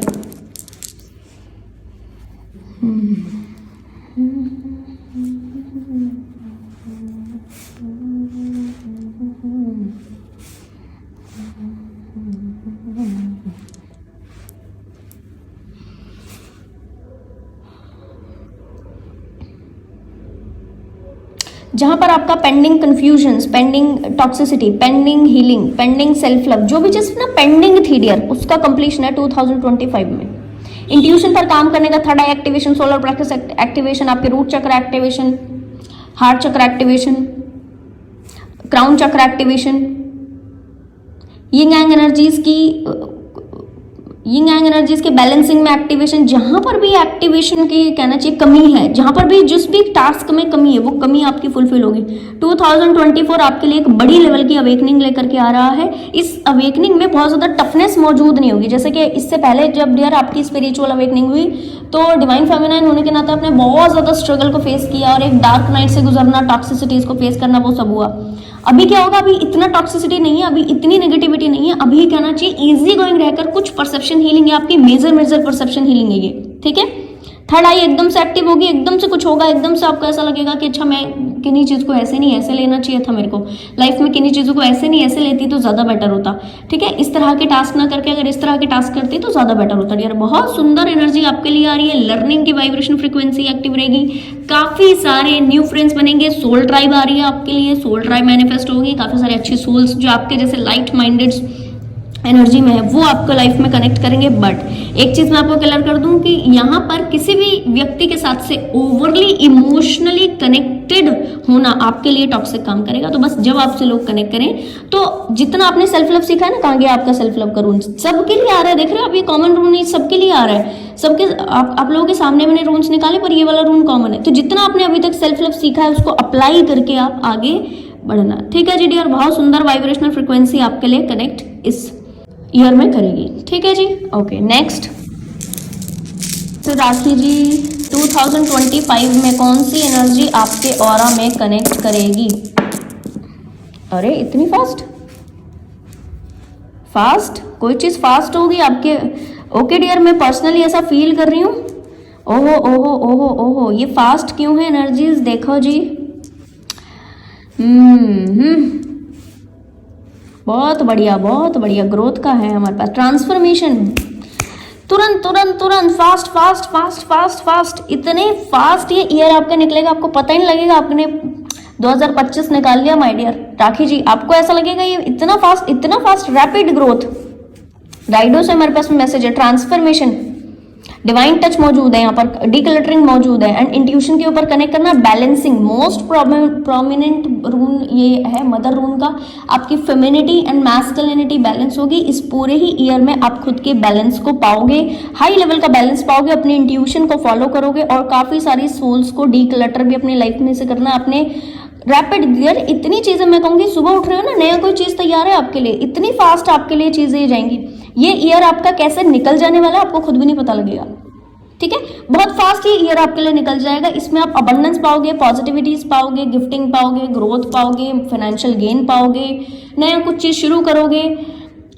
जहां पर आपका pending confusions, pending toxicity, pending healing, pending self love, जो भी चीज ना पेंडिंग थी डियर, उसका कंप्लीशन है 2025 में। इंट्यूशन पर काम करने का, थर्ड आई एक्टिवेशन, सोलर प्लेक्सस एक्टिवेशन, आपके रूट चक्र एक्टिवेशन, हार्ट चक्र एक्टिवेशन, क्राउन चक्र एक्टिवेशन, यिंग यांग एनर्जीज के बैलेंसिंग में एक्टिवेशन। जहां पर भी एक्टिवेशन की कहना चाहिए कमी है, जहां पर भी जिस भी टास्क में कमी है, वो कमी आपकी फुलफिल होगी। 2024 आपके लिए एक बड़ी लेवल की अवेकनिंग लेकर के आ रहा है। इस अवेकनिंग में बहुत ज्यादा टफनेस मौजूद नहीं होगी, जैसे कि इससे पहले जब डियर आपकी स्पिरिचुअल अवेकनिंग हुई तो डिवाइन फेमिनाइन होने के नाते आपने बहुत ज्यादा स्ट्रगल को फेस किया और एक डार्क नाइट से गुजरना, टॉक्सिसिटीज को फेस करना, वो सब हुआ। अभी क्या होगा, अभी इतना टॉक्सिसिटी नहीं है, अभी इतनी नेगेटिविटी नहीं है, अभी कहना चाहिए इजी गोइंग रहकर कुछ परसेप्शन हीलिंग है आपकी, मेजर परसेप्शन हीलिंग है ये, ठीक है। थर्ड आई एकदम से एक्टिव होगी, एकदम से कुछ होगा, एकदम से आपको ऐसा लगेगा कि अच्छा मैं किन्हीं चीज़ को ऐसे नहीं ऐसे लेना चाहिए था, मेरे को लाइफ में किन्हीं चीज़ों को ऐसे नहीं ऐसे लेती तो ज़्यादा बेटर होता, ठीक है। इस तरह के टास्क ना करके अगर इस तरह के टास्क करती तो ज़्यादा बेटर होता डियर। बहुत सुंदर एनर्जी आपके लिए आ रही है, लर्निंग की वाइब्रेशन फ्रिक्वेंसी एक्टिव रहेगी, काफ़ी सारे न्यू फ्रेंड्स बनेंगे, सोल ट्राइब आ रही है आपके लिए, सोल ट्राइब मैनिफेस्ट होगी, काफ़ी सारे अच्छे सोल्स जो आपके जैसे लाइट माइंडेड एनर्जी में है वो आपको लाइफ में कनेक्ट करेंगे। बट एक चीज मैं आपको क्लियर कर दूं कि यहाँ पर किसी भी व्यक्ति के साथ से ओवरली इमोशनली कनेक्टेड होना आपके लिए टॉक्सिक काम करेगा। तो बस जब आपसे लोग कनेक्ट करें तो जितना आपने सेल्फ लव सीखा है ना, कहाँ गया आपका सेल्फ लव का रूल, सबके लिए आ रहा है, देख रहे हो आप, ये कॉमन रूल नहीं, सबके लिए आ रहा है, सबके आप लोगों के सामने मैंने रूल्स निकाले पर ये वाला रूल कॉमन है। तो जितना आपने अभी तक सेल्फ लव सीखा है उसको अप्लाई करके आप आगे बढ़ना, ठीक है जी डियर। बहुत सुंदर वाइब्रेशनल फ्रिक्वेंसी आपके लिए कनेक्ट इस ईयर में करेगी, ठीक है जी। ओके नेक्स्ट, तो राखी जी 2025 में कौन सी एनर्जी आपके ऑरा में कनेक्ट करेगी? अरे इतनी फास्ट कोई चीज फास्ट होगी आपके? ओके डियर, मैं पर्सनली ऐसा फील कर रही हूँ। ओहो ओहो ओहो ओहो, ये फास्ट क्यों है एनर्जीज, देखो जी। बहुत बढ़िया ग्रोथ का है हमारे पास, ट्रांसफॉर्मेशन, तुरंत फास्ट, इतने फास्ट ये ईयर आपका निकलेगा, आपको पता ही नहीं लगेगा आपने 2025 निकाल लिया माय डियर राखी जी। आपको ऐसा लगेगा ये इतना फास्ट रैपिड ग्रोथ। राइडो से हमारे पास मैसेज है, ट्रांसफॉर्मेशन, डिवाइन टच मौजूद है यहाँ पर, डीक्लटरिंग मौजूद है, एंड इंट्यूशन के ऊपर कनेक्ट करना, बैलेंसिंग, मोस्ट प्रोमिनेंट रून ये है मदर रून का। आपकी फेमिनिटी एंड मैस्कुलिनिटी बैलेंस होगी। इस पूरे ही ईयर में आप खुद के बैलेंस को पाओगे, हाई लेवल का बैलेंस पाओगे, अपने इंट्यूशन को फॉलो करोगे और काफी सारी सोल्स को डीक्लटर भी अपनी लाइफ में से करना। अपने रैपिड ईयर, इतनी चीजें मैं कहूंगी, सुबह उठ रहे हो ना, नया कोई चीज तैयार है आपके लिए, इतनी फास्ट आपके लिए चीजें जाएंगी। ये ईयर आपका कैसे निकल जाने वाला है आपको खुद भी नहीं पता लगेगा, ठीक है। बहुत फास्ट ये ईयर आपके लिए निकल जाएगा। इसमें आप अबंडेंस पाओगे, पॉजिटिविटीज पाओगे, गिफ्टिंग पाओगे, ग्रोथ पाओगे, फाइनेंशियल गेन पाओगे, नया कुछ चीज शुरू करोगे।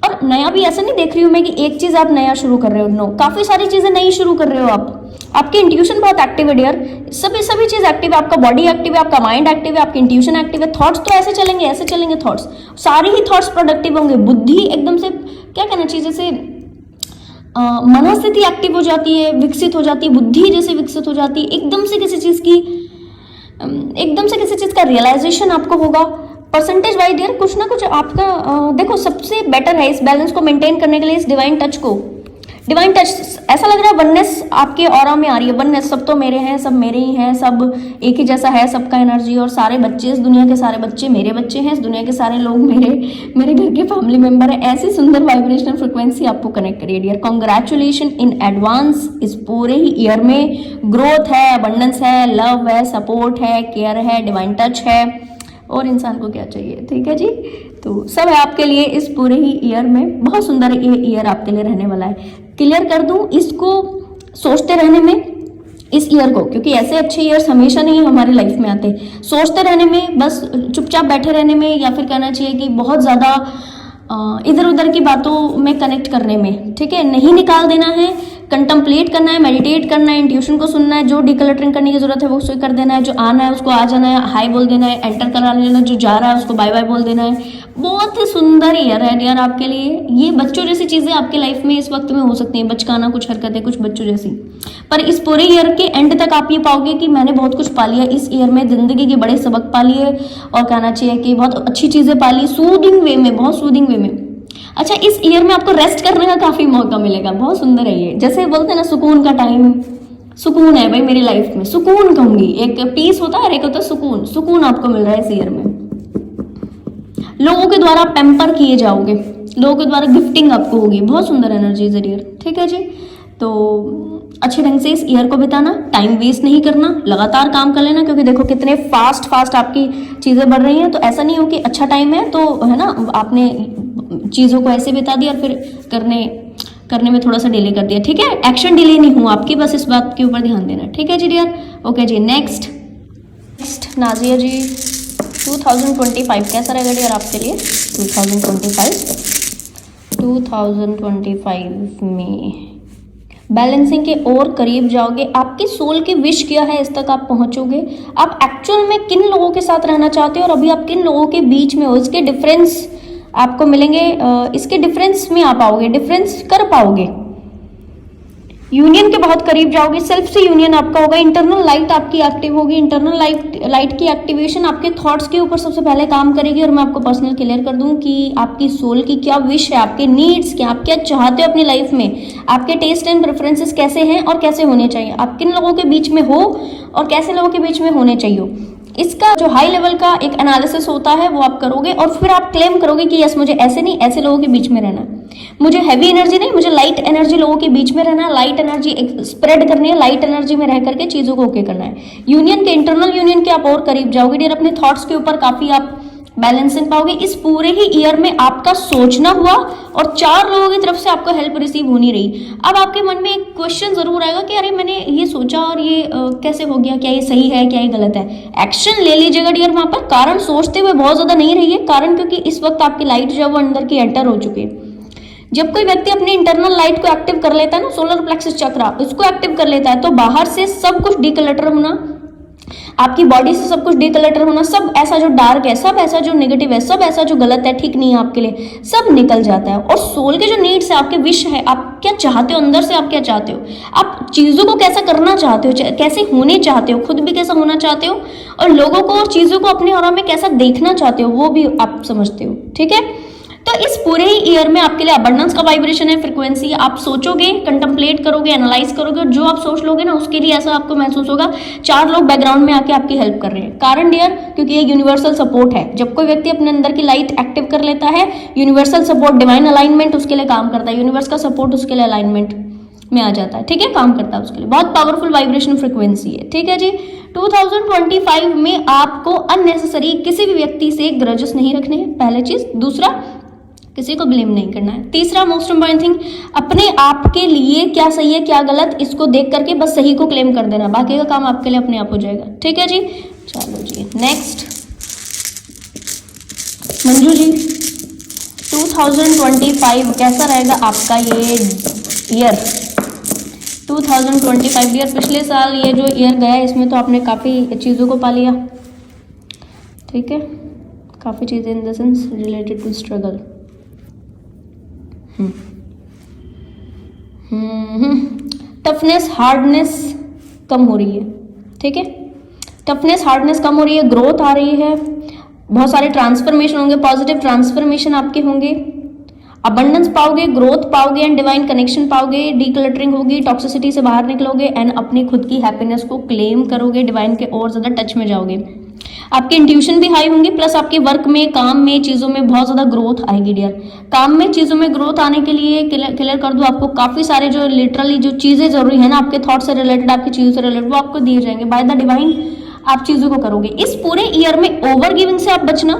और नया भी ऐसा नहीं देख रही हूं मैं कि एक चीज आप नया शुरू कर रहे हो, नो, काफी सारी चीजें नई शुरू कर रहे हो आप। आपकी इंट्यूशन बहुत एक्टिव है डियर, सभी चीज एक्टिव है, आपका बॉडी एक्टिव है, आपका माइंड एक्टिव है, आपकी इंट्यूशन एक्टिव है, थॉट्स तो ऐसे चलेंगे थॉट्स, सारे ही थॉट्स प्रोडक्टिव होंगे। बुद्धि एकदम से क्या कहना चाहिए, जैसे मनोस्थिति एक्टिव हो जाती है, विकसित हो जाती है, बुद्धि जैसे विकसित हो जाती है, एकदम से किसी चीज का रियलाइजेशन आपको होगा। परसेंटेज वाइज डियर कुछ ना कुछ आपका देखो, सबसे बेटर है इस बैलेंस को मेंटेन करने के लिए, इस डिवाइन टच ऐसा लग रहा है, वननेस आपके ऑरा में आ रही है, वननेस, सब तो मेरे हैं, सब मेरे ही हैं, सब एक ही जैसा है सबका एनर्जी, और सारे बच्चे, इस दुनिया के सारे बच्चे मेरे बच्चे हैं, इस दुनिया के सारे लोग मेरे घर के फैमिली मेंबर है। ऐसी सुंदर वाइब्रेशनल फ्रिक्वेंसी आपको कनेक्ट करिए डियर। कॉन्ग्रेचुलेशन इन एडवांस, इस पूरे ही ईयर में ग्रोथ है, अबंडेंस है, लव है, सपोर्ट है, केयर है, डिवाइन टच है, और इंसान को क्या चाहिए, ठीक है जी। तो सब है आपके लिए इस पूरे ही ईयर में। बहुत सुंदर ये ईयर आपके लिए रहने वाला है। क्लियर कर दूं इसको सोचते रहने में, इस ईयर को, क्योंकि ऐसे अच्छे ईयर्स हमेशा नहीं हमारी लाइफ में आते। सोचते रहने में, बस चुपचाप बैठे रहने में, या फिर कहना चाहिए कि बहुत ज़्यादा इधर उधर की बातों में कनेक्ट करने में, ठीक है, नहीं निकाल देना है, कंटम्पलेट करना है, मेडिटेट करना है, इंट्यूशन को सुनना है, जो डिक्लटरिंग करने की जरूरत है वो उसको कर देना है, जो आना है उसको आ जाना है, हाई बोल देना है, एंटर करा लेना, जो जा रहा है उसको बाय बाय बोल देना है। बहुत ही सुंदर ईयर है यार आपके लिए। ये बच्चों जैसी चीजें आपके लाइफ में इस वक्त में हो सकती हैं, बचकाना कुछ हरकतें कुछ बच्चों जैसी, पर इस पूरे ईयर के एंड तक आप ये पाओगे कि मैंने बहुत कुछ पा लिया इस ईयर में, जिंदगी के बड़े सबक पा लिए, और कहना चाहिए कि बहुत अच्छी चीजें पा ली, सूदिंग वे में, बहुत सूदिंग वे में। अच्छा, इस ईयर में आपको रेस्ट करने का काफी मौका मिलेगा, बहुत सुंदर है ये। जैसे बोलते हैं ना, सुकून का टाइम, सुकून है भाई मेरी लाइफ में, सुकून कहूंगी, एक पीस होता है, एक होता है सुकून आपको मिल रहा है इस ईयर में। लोगों के द्वारा पैम्पर किए जाओगे, लोगों के द्वारा गिफ्टिंग आपको होगी, बहुत सुंदर एनर्जी इस ईयर, ठीक है जी। तो अच्छे ढंग से इस ईयर को बिताना, टाइम वेस्ट नहीं करना, लगातार काम कर लेना, क्योंकि देखो कितने फास्ट आपकी चीजें बढ़ रही हैं। तो ऐसा नहीं हो कि अच्छा टाइम है तो है ना, आपने चीजों को ऐसे बिता दिया और फिर करने में थोड़ा सा डिले कर दिया, ठीक है। एक्शन डिले नहीं हुआ आपकी, बस इस बात के ऊपर ध्यान देना, ठीक है जी डियर। ओके जी, नेक्स्ट नाजिया जी 2025 कैसा रहेगा डियर आपके लिए? 2025 में बैलेंसिंग के और करीब जाओगे, आपकी सोल की विश क्या है इस तक आप पहुंचोगे, आप एक्चुअल में किन लोगों के साथ रहना चाहते हो और अभी आप किन लोगों के बीच में हो, इसके डिफरेंस आपको मिलेंगे, इसके डिफरेंस में आप आओगे, डिफरेंस कर पाओगे, यूनियन के बहुत करीब जाओगे, सेल्फ से यूनियन आपका होगा, इंटरनल लाइट आपकी एक्टिव होगी, इंटरनल लाइट की एक्टिवेशन आपके थॉट्स के ऊपर सबसे पहले काम करेगी। और मैं आपको पर्सनल क्लियर कर दूं कि आपकी सोल की क्या विश है, आपके नीड्स क्या, आप क्या चाहते हो अपनी लाइफ में, आपके टेस्ट एंड प्रेफरेंसेस कैसे हैं और कैसे होने चाहिए, आप किन लोगों के बीच में हो और कैसे लोगों के बीच में होने चाहिए, इसका जो हाई लेवल का एक एनालिसिस होता है वो आप करोगे और फिर आप क्लेम करोगे कि यस मुझे ऐसे नहीं ऐसे लोगों के बीच में रहना है, मुझे हैवी एनर्जी नहीं, मुझे लाइट एनर्जी लोगों के बीच में रहना है, लाइट एनर्जी स्प्रेड करनी है, लाइट एनर्जी में रह करके चीजों को ओके करना है। यूनियन के, इंटरनल यूनियन के आप और करीब जाओगे डियर, अपने थॉट्स के ऊपर काफी आप बैलेंसिंग पाओगे। इस पूरे ही ईयर में आपका सोचना हुआ और 4 लोगों की तरफ से आपको हेल्प रिसीव होनी रही। अब आपके मन में एक क्वेश्चन जरूर आएगा कि अरे मैंने ये सोचा और ये कैसे हो गया, क्या ये सही है क्या ये गलत है। एक्शन ले लीजिएगा डियर वहां पर, कारण सोचते हुए बहुत ज्यादा नहीं रहिए, कारण क्योंकि इस वक्त आपकी लाइट जो है वो अंदर की एंटर हो चुकी है। जब कोई व्यक्ति अपनी इंटरनल लाइट को एक्टिव कर लेता है ना, सोलर प्लेक्सस चक्र इसको एक्टिव कर लेता है, तो बाहर से सब कुछ डिक्लटर होना, आपकी बॉडी से सब कुछ डिक्लटर होना, सब ऐसा जो डार्क है, सब ऐसा जो नेगेटिव है, सब ऐसा जो गलत है, ठीक नहीं है आपके लिए, सब निकल जाता है। और सोल के जो नीड्स है, आपके विश है, आप क्या चाहते हो, अंदर से आप क्या चाहते हो, आप चीजों को कैसा करना चाहते हो, कैसे होने चाहते हो, खुद भी कैसा होना चाहते हो और लोगों को और चीजों को अपने ऑरा में कैसा देखना चाहते हो वो भी आप समझते हो। ठीक है, तो इस पूरे ही ईयर में आपके लिए अबंडेंस का वाइब्रेशन है, फ्रीक्वेंसी आप सोचोगे, कंtemplate करोगे, एनालाइज करोगे और जो आप सोच लोगे ना उसके लिए ऐसा आपको महसूस होगा 4 लोग बैकग्राउंड में आके आपकी हेल्प कर रहे हैं। कारण डियर क्योंकि ये यूनिवर्सल सपोर्ट है, जब कोई व्यक्ति अपने अंदर की लाइट एक्टिव कर लेता है, यूनिवर्सल सपोर्ट, डिवाइन अलाइनमेंट उसके लिए काम करता है, यूनिवर्स का सपोर्ट उसके लिए अलाइनमेंट में आ जाता है। ठीक है, काम करता है उसके लिए, बहुत पावरफुल वाइब्रेशन फ्रीक्वेंसी है। ठीक है जी, 2025 में आपको अननेसेसरी किसी भी व्यक्ति से ग्रजेस नहीं रखने हैं, पहले चीज। दूसरा, किसी को ब्लेम नहीं करना है। तीसरा मोस्ट इंपॉर्टेंट थिंग, अपने आप के लिए क्या सही है क्या गलत इसको देख करके बस सही को क्लेम कर देना, बाकी का काम आपके लिए अपने आप हो जाएगा। ठीक है जी, चलो जी नेक्स्ट मंजू जी, 2025 कैसा रहेगा आपका ये ईयर? 2025 ईयर, पिछले साल ये जो ईयर गया इसमें तो आपने काफ़ी चीज़ों को पा लिया। ठीक है, काफ़ी चीज़ें in the sense related to struggle. Toughness hardness कम हो रही है। ठीक है, टफनेस हार्डनेस कम हो रही है, ग्रोथ आ रही है, बहुत सारे ट्रांसफॉर्मेशन होंगे, पॉजिटिव ट्रांसफॉर्मेशन आपके होंगे, अबंडेंस पाओगे, ग्रोथ पाओगे एंड डिवाइन कनेक्शन पाओगे, डीक्लटरिंग होगी, टॉक्सिसिटी से बाहर निकलोगे एंड अपनी खुद की हैप्पीनेस को क्लेम करोगे, डिवाइन के और ज्यादा टच में जाओगे। आपकी इंट्यूशन भी हाई होंगी, प्लस आपके वर्क में, काम में, चीजों में बहुत ज्यादा ग्रोथ आएगी डियर। काम में, चीजों में ग्रोथ आने के लिए क्लियर कर दूं आपको, काफी सारे जो लिटरली जो चीजें जरूरी है ना आपके थॉट से रिलेटेड, आपकी चीजों से रिलेटेड, वो आपको दिए जाएंगे बाय द डिवाइन। आप चीजों को करोगे। इस पूरे ईयर में ओवर गिविंग से आप बचना,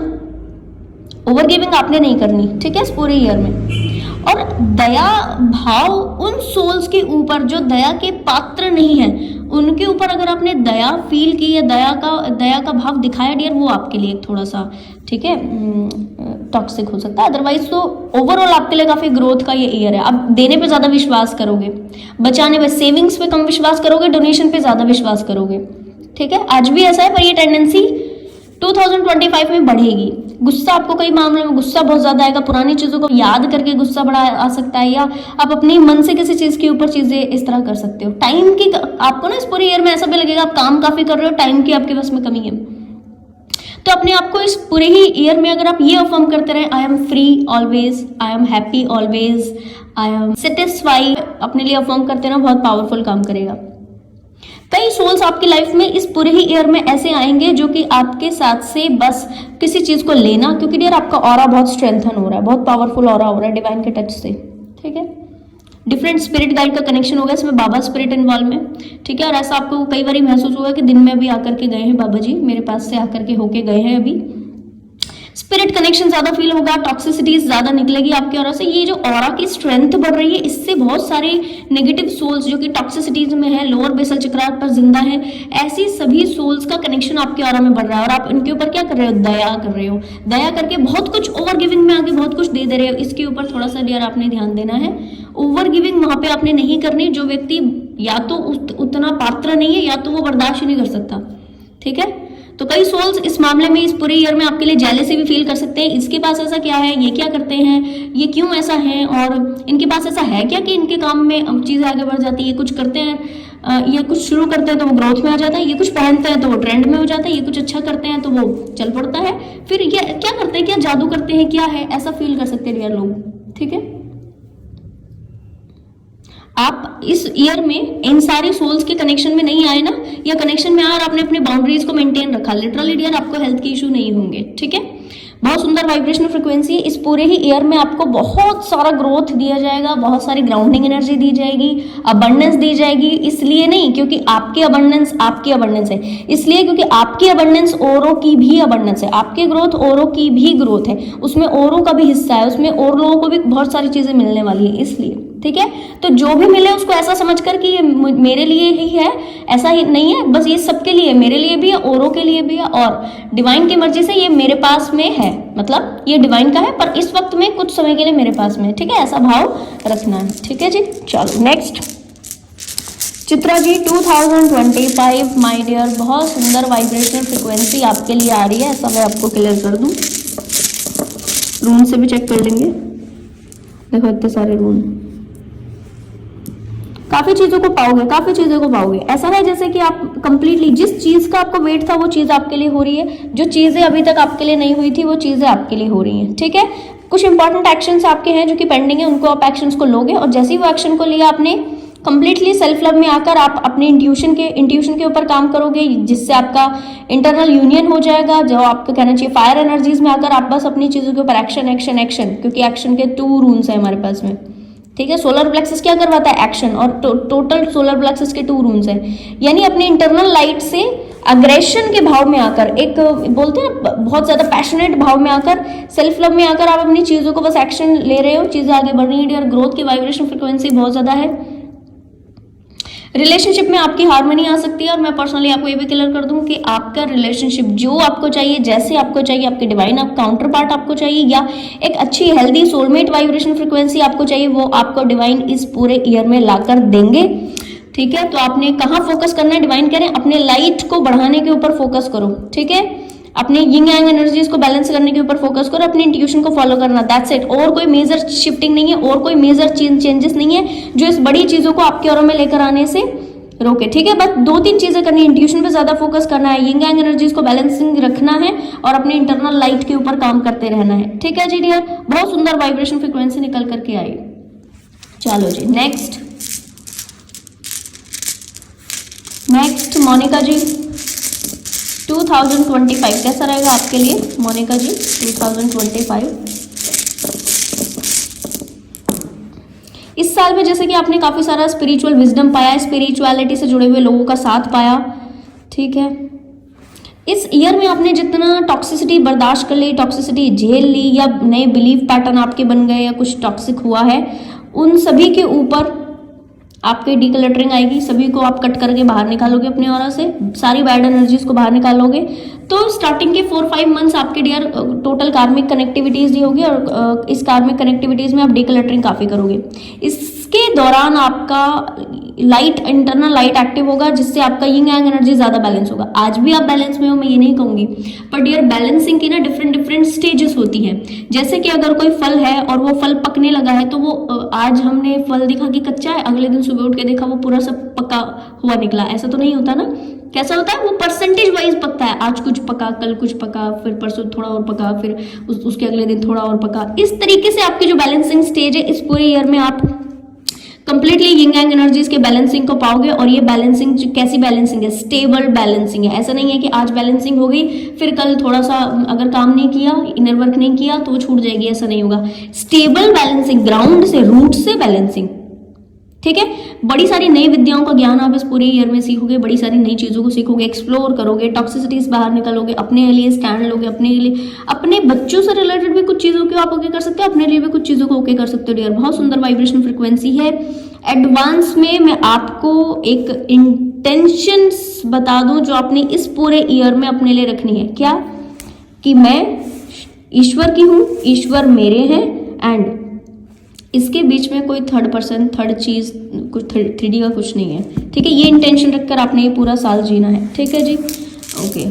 ओवर गिविंग आपने नहीं करनी। ठीक है, इस पूरे ईयर में। और दया भाव उन सोल्स के ऊपर जो दया के पात्र नहीं है, उनके ऊपर अगर आपने दया फील की या दया का भाव दिखाया डियर, वो आपके लिए थोड़ा सा ठीक है टॉक्सिक हो सकता है। अदरवाइज तो ओवरऑल आपके लिए काफी ग्रोथ का ये ईयर है। आप देने पे ज्यादा विश्वास करोगे, बचाने पे, सेविंग्स पे कम विश्वास करोगे, डोनेशन पे ज्यादा विश्वास करोगे। ठीक है, आज भी ऐसा है, पर ये टेंडेंसी 2025 में बढ़ेगी। गुस्सा आपको कई मामलों में गुस्सा बहुत ज्यादा आएगा, पुरानी चीजों को याद करके गुस्सा बड़ा आ सकता है, या आप अपने मन से किसी चीज के ऊपर चीजें इस तरह कर सकते हो। टाइम की आपको ना इस पूरे ईयर में ऐसा भी लगेगा आप काम काफी कर रहे हो, टाइम की आपके पास में कमी है। तो अपने आप को इस पूरे ही ईयर में अगर आप ये अफर्म करते रहे, I am free always, I am happy always, I am satisfied, अपने लिए अफर्म करते रहना, बहुत पावरफुल काम करेगा। कई सोल्स आपकी लाइफ में इस पूरे ही ईयर में ऐसे आएंगे जो कि आपके साथ से बस किसी चीज को लेना, क्योंकि डियर आपका ऑरा बहुत स्ट्रेंथन हो रहा है, बहुत पावरफुल ऑरा हो रहा है डिवाइन के टच से। ठीक है, डिफरेंट स्पिरिट गाइड का कनेक्शन होगा इसमें, बाबा स्पिरिट इन्वॉल्व में। ठीक है, और ऐसा आपको कई बार महसूस होगा कि दिन में अभी आकर के गए हैं बाबा जी, मेरे पास से आकर के होके गए हैं अभी। स्पिरिट कनेक्शन ज्यादा फील होगा, टॉक्सिसिटीज ज्यादा निकलेगी आपके ऑरा से। ये जो ऑरा की स्ट्रेंथ बढ़ रही है, इससे बहुत सारे नेगेटिव सोल्स जो कि टॉक्सिसिटीज में है, लोअर बेसल चक्रार पर जिंदा है, ऐसी सभी सोल्स का कनेक्शन आपके ऑरा में बढ़ रहा है। और आप इनके ऊपर क्या कर रहे हो? दया कर रहे हो। दया करके बहुत कुछ ओवर गिविंग में आगे बहुत कुछ दे दे रहे हो। इसके ऊपर थोड़ा सा डियर आपने ध्यान देना है। ओवर गिविंग वहां पे आपने नहीं करनी। जो व्यक्ति या तो उतना पात्र नहीं है या तो वो बर्दाश्त ही नहीं कर सकता, ठीक है। तो कई सोल्स इस मामले में इस पूरे ईयर में आपके लिए जेलसी भी फील कर सकते हैं। इसके पास ऐसा क्या है, ये क्या करते हैं, ये क्यों ऐसा है, और इनके पास ऐसा है क्या कि इनके काम में चीजें आगे बढ़ जाती है। ये कुछ करते हैं, ये कुछ शुरू करते हैं तो वो ग्रोथ में आ जाता है, ये कुछ पहनते हैं तो वो ट्रेंड में हो जाता है, ये कुछ अच्छा करते हैं तो वो चल पड़ता है, फिर ये क्या करते हैं, क्या जादू करते हैं, क्या है, ऐसा फील कर सकते हैं डियर लोग, ठीक है। आप इस ईयर में इन सारी सोल्स के कनेक्शन में नहीं आए ना, या कनेक्शन में आए और आपने अपनी बाउंड्रीज को मेंटेन रखा, लिटरली डियर आपको हेल्थ के इशू नहीं होंगे, ठीक है। बहुत सुंदर वाइब्रेशनल फ्रीक्वेंसी है। इस पूरे ही ईयर में आपको बहुत सारा ग्रोथ दिया जाएगा, बहुत सारी ग्राउंडिंग एनर्जी दी जाएगी, अबंडेंस दी जाएगी। इसलिए नहीं क्योंकि आपकी अबंडेंस है, इसलिए क्योंकि आपकी अबंडेंस औरों की भी अबंडेंस है, आपकी ग्रोथ औरों की भी ग्रोथ है, उसमें औरों का भी हिस्सा है, उसमें और लोगों को भी बहुत सारी चीजें मिलने वाली है, इसलिए, ठीक है। तो जो भी मिले उसको ऐसा समझकर कि ये मेरे लिए ही है, ऐसा ही नहीं है, बस ये सबके लिए, मेरे लिए भी है, औरों के लिए भी है, और डिवाइन की मर्जी से ये मेरे पास में है, मतलब ये डिवाइन का है पर इस वक्त में कुछ समय के लिए मेरे पास में है, ठीक है। ऐसा भाव रखना है, ठीक है जी। चलो next Chitra ji 2025 my dear, बहुत सुंदर वाइब्रेशनल फ्रिक्वेंसी आपके लिए आ रही है। ऐसा मैं आपको क्लियर कर दूं, रूम से भी चेक कर लेंगे। देखो इतने सारे रूम, काफी चीजों को पाओगे। ऐसा है जैसे कि आप कंप्लीटली जिस चीज का आपको वेट था वो चीज आपके लिए हो रही है, जो चीजें अभी तक आपके लिए नहीं हुई थी वो चीजें आपके लिए हो रही हैं, ठीक है। कुछ इंपॉर्टेंट एक्शंस आपके हैं जो कि पेंडिंग है, उनको आप एक्शंस को लोगे, और जैसे ही वो एक्शन को लिया आपने, कंप्लीटली सेल्फ लव में आकर आप अपने इंट्यूशन के ऊपर काम करोगे, जिससे आपका इंटरनल यूनियन हो जाएगा, जो आपको कहना चाहिए फायर एनर्जीज में आकर आप बस अपनी चीजों के ऊपर एक्शन, क्योंकि एक्शन के 2 रूल्स है हमारे पास में, ठीक है। सोलर प्लेक्सस क्या करवाता है? एक्शन, और टोटल सोलर प्लेक्सस के 2 रूल्स हैं, यानी अपनी इंटरनल लाइट से अग्रेशन के भाव में आकर, एक बोलते हैं बहुत ज्यादा पैशनेट भाव में आकर, सेल्फ लव में आकर आप अपनी चीजों को बस एक्शन ले रहे हो, चीजें आगे बढ़ रही है और ग्रोथ की वाइब्रेशन फ्रिक्वेंसी बहुत ज्यादा है। रिलेशनशिप में आपकी हार्मनी आ सकती है, और मैं पर्सनली आपको ये भी क्लियर कर दूं कि आपका रिलेशनशिप जो आपको चाहिए, जैसे आपको चाहिए, आपके डिवाइन आप काउंटर पार्ट आपको चाहिए, या एक अच्छी हेल्दी सोलमेट वाइब्रेशन फ्रिक्वेंसी आपको चाहिए, वो आपको डिवाइन इस पूरे ईयर में लाकर देंगे, ठीक है। तो आपने कहाँ फोकस करना है? डिवाइन कह रहे हैं अपने लाइट को बढ़ाने के ऊपर फोकस करो, ठीक है। अपने यिंग यांग एनर्जीज को बैलेंस करने के ऊपर फोकस करो, अपनी इंट्यूशन को फॉलो करना, दैट्स इट। और कोई मेजर शिफ्टिंग नहीं है, और कोई मेजर चेंजेस नहीं है जो इस बड़ी चीजों को आपके ओर में लेकर आने से रोके, ठीक है। बस 2-3 चीजें करनी है, इंट्यूशन पे ज्यादा फोकस करना है, यिंग यांग एनर्जीज को बैलेंसिंग रखना है, और अपने इंटरनल लाइट के ऊपर काम करते रहना है, ठीक है जी डियर। बहुत सुंदर वाइब्रेशन फ्रिक्वेंसी निकल करके आई। चलो जी नेक्स्ट मोनिका जी 2025 कैसा रहेगा आपके लिए? मोनिका जी 2025 इस साल में जैसे कि आपने काफी सारा स्पिरिचुअल विजडम पाया, स्पिरिचुअलिटी से जुड़े हुए लोगों का साथ पाया, ठीक है। इस ईयर में आपने जितना टॉक्सिसिटी बर्दाश्त कर ली, टॉक्सिसिटी झेल ली, या नए बिलीफ पैटर्न आपके बन गए, या कुछ टॉक्सिक हुआ है, उन सभी के ऊपर आपके डीक्लटरिंग आएगी, सभी को आप कट करके बाहर निकालोगे अपने ऑरा से, सारी बैड एनर्जीज को बाहर निकालोगे। तो स्टार्टिंग के 4-5 मंथ्स आपके डियर टोटल कार्मिक कनेक्टिविटीज दी होगी, और इस कार्मिक कनेक्टिविटीज में आप डीक्लटरिंग काफी करोगे। इसके दौरान आपका लाइट, इंटरनल लाइट एक्टिव होगा, जिससे आपका यिंग यांग एनर्जी ज्यादा बैलेंस होगा। आज भी आप बैलेंस में हो, मैं ये नहीं कहूंगी, पर डियर बैलेंसिंग की ना डिफरेंट स्टेजेस होती हैं। जैसे कि अगर कोई फल है और वो फल पकने लगा है, तो वो आज हमने फल देखा कि कच्चा है, अगले दिन सुबह उठ के देखा वो पूरा सब पका हुआ निकला, ऐसा तो नहीं होता ना। कैसा होता है? वो परसेंटेज वाइज पकता है, आज कुछ पका, कल कुछ पका, फिर परसों थोड़ा और पका, फिर उसके अगले दिन थोड़ा और पका। इस तरीके से आपकी जो बैलेंसिंग स्टेज है, इस पूरे ईयर में आप कंप्लीटली यिंग यांग एनर्जीज के बैलेंसिंग को पाओगे। और ये बैलेंसिंग कैसी बैलेंसिंग है? स्टेबल बैलेंसिंग है। ऐसा नहीं है कि आज बैलेंसिंग हो गई फिर कल थोड़ा सा अगर काम नहीं किया, इनर वर्क नहीं किया तो वो छूट जाएगी, ऐसा नहीं होगा। स्टेबल बैलेंसिंग, ग्राउंड से, रूट से बैलेंसिंग, ठीक है। बड़ी सारी नई विद्याओं का ज्ञान आप इस पूरे ईयर में सीखोगे, बड़ी सारी नई चीज़ों को सीखोगे, एक्सप्लोर करोगे, टॉक्सिसिटी से बाहर निकलोगे, अपने लिए स्टैंड लोगे, अपने लिए, अपने बच्चों से रिलेटेड भी कुछ चीज़ों को आप ओके कर सकते हो, अपने लिए भी कुछ चीज़ों को ओके कर सकते हो डियर। बहुत सुंदर वाइब्रेशन फ्रिक्वेंसी है। एडवांस में मैं आपको एक इंटेंशंस बता दूं जो आपने इस पूरे ईयर में अपने लिए रखनी है। क्या? कि मैं ईश्वर की हूँ, ईश्वर मेरे हैं, एंड इसके बीच में कोई थर्ड पर्सन, थर्ड चीज, कुछ 3D का कुछ नहीं है। ठीक है, ये इंटेंशन रखकर आपने ये पूरा साल जीना है। ठीक है जी, ओके।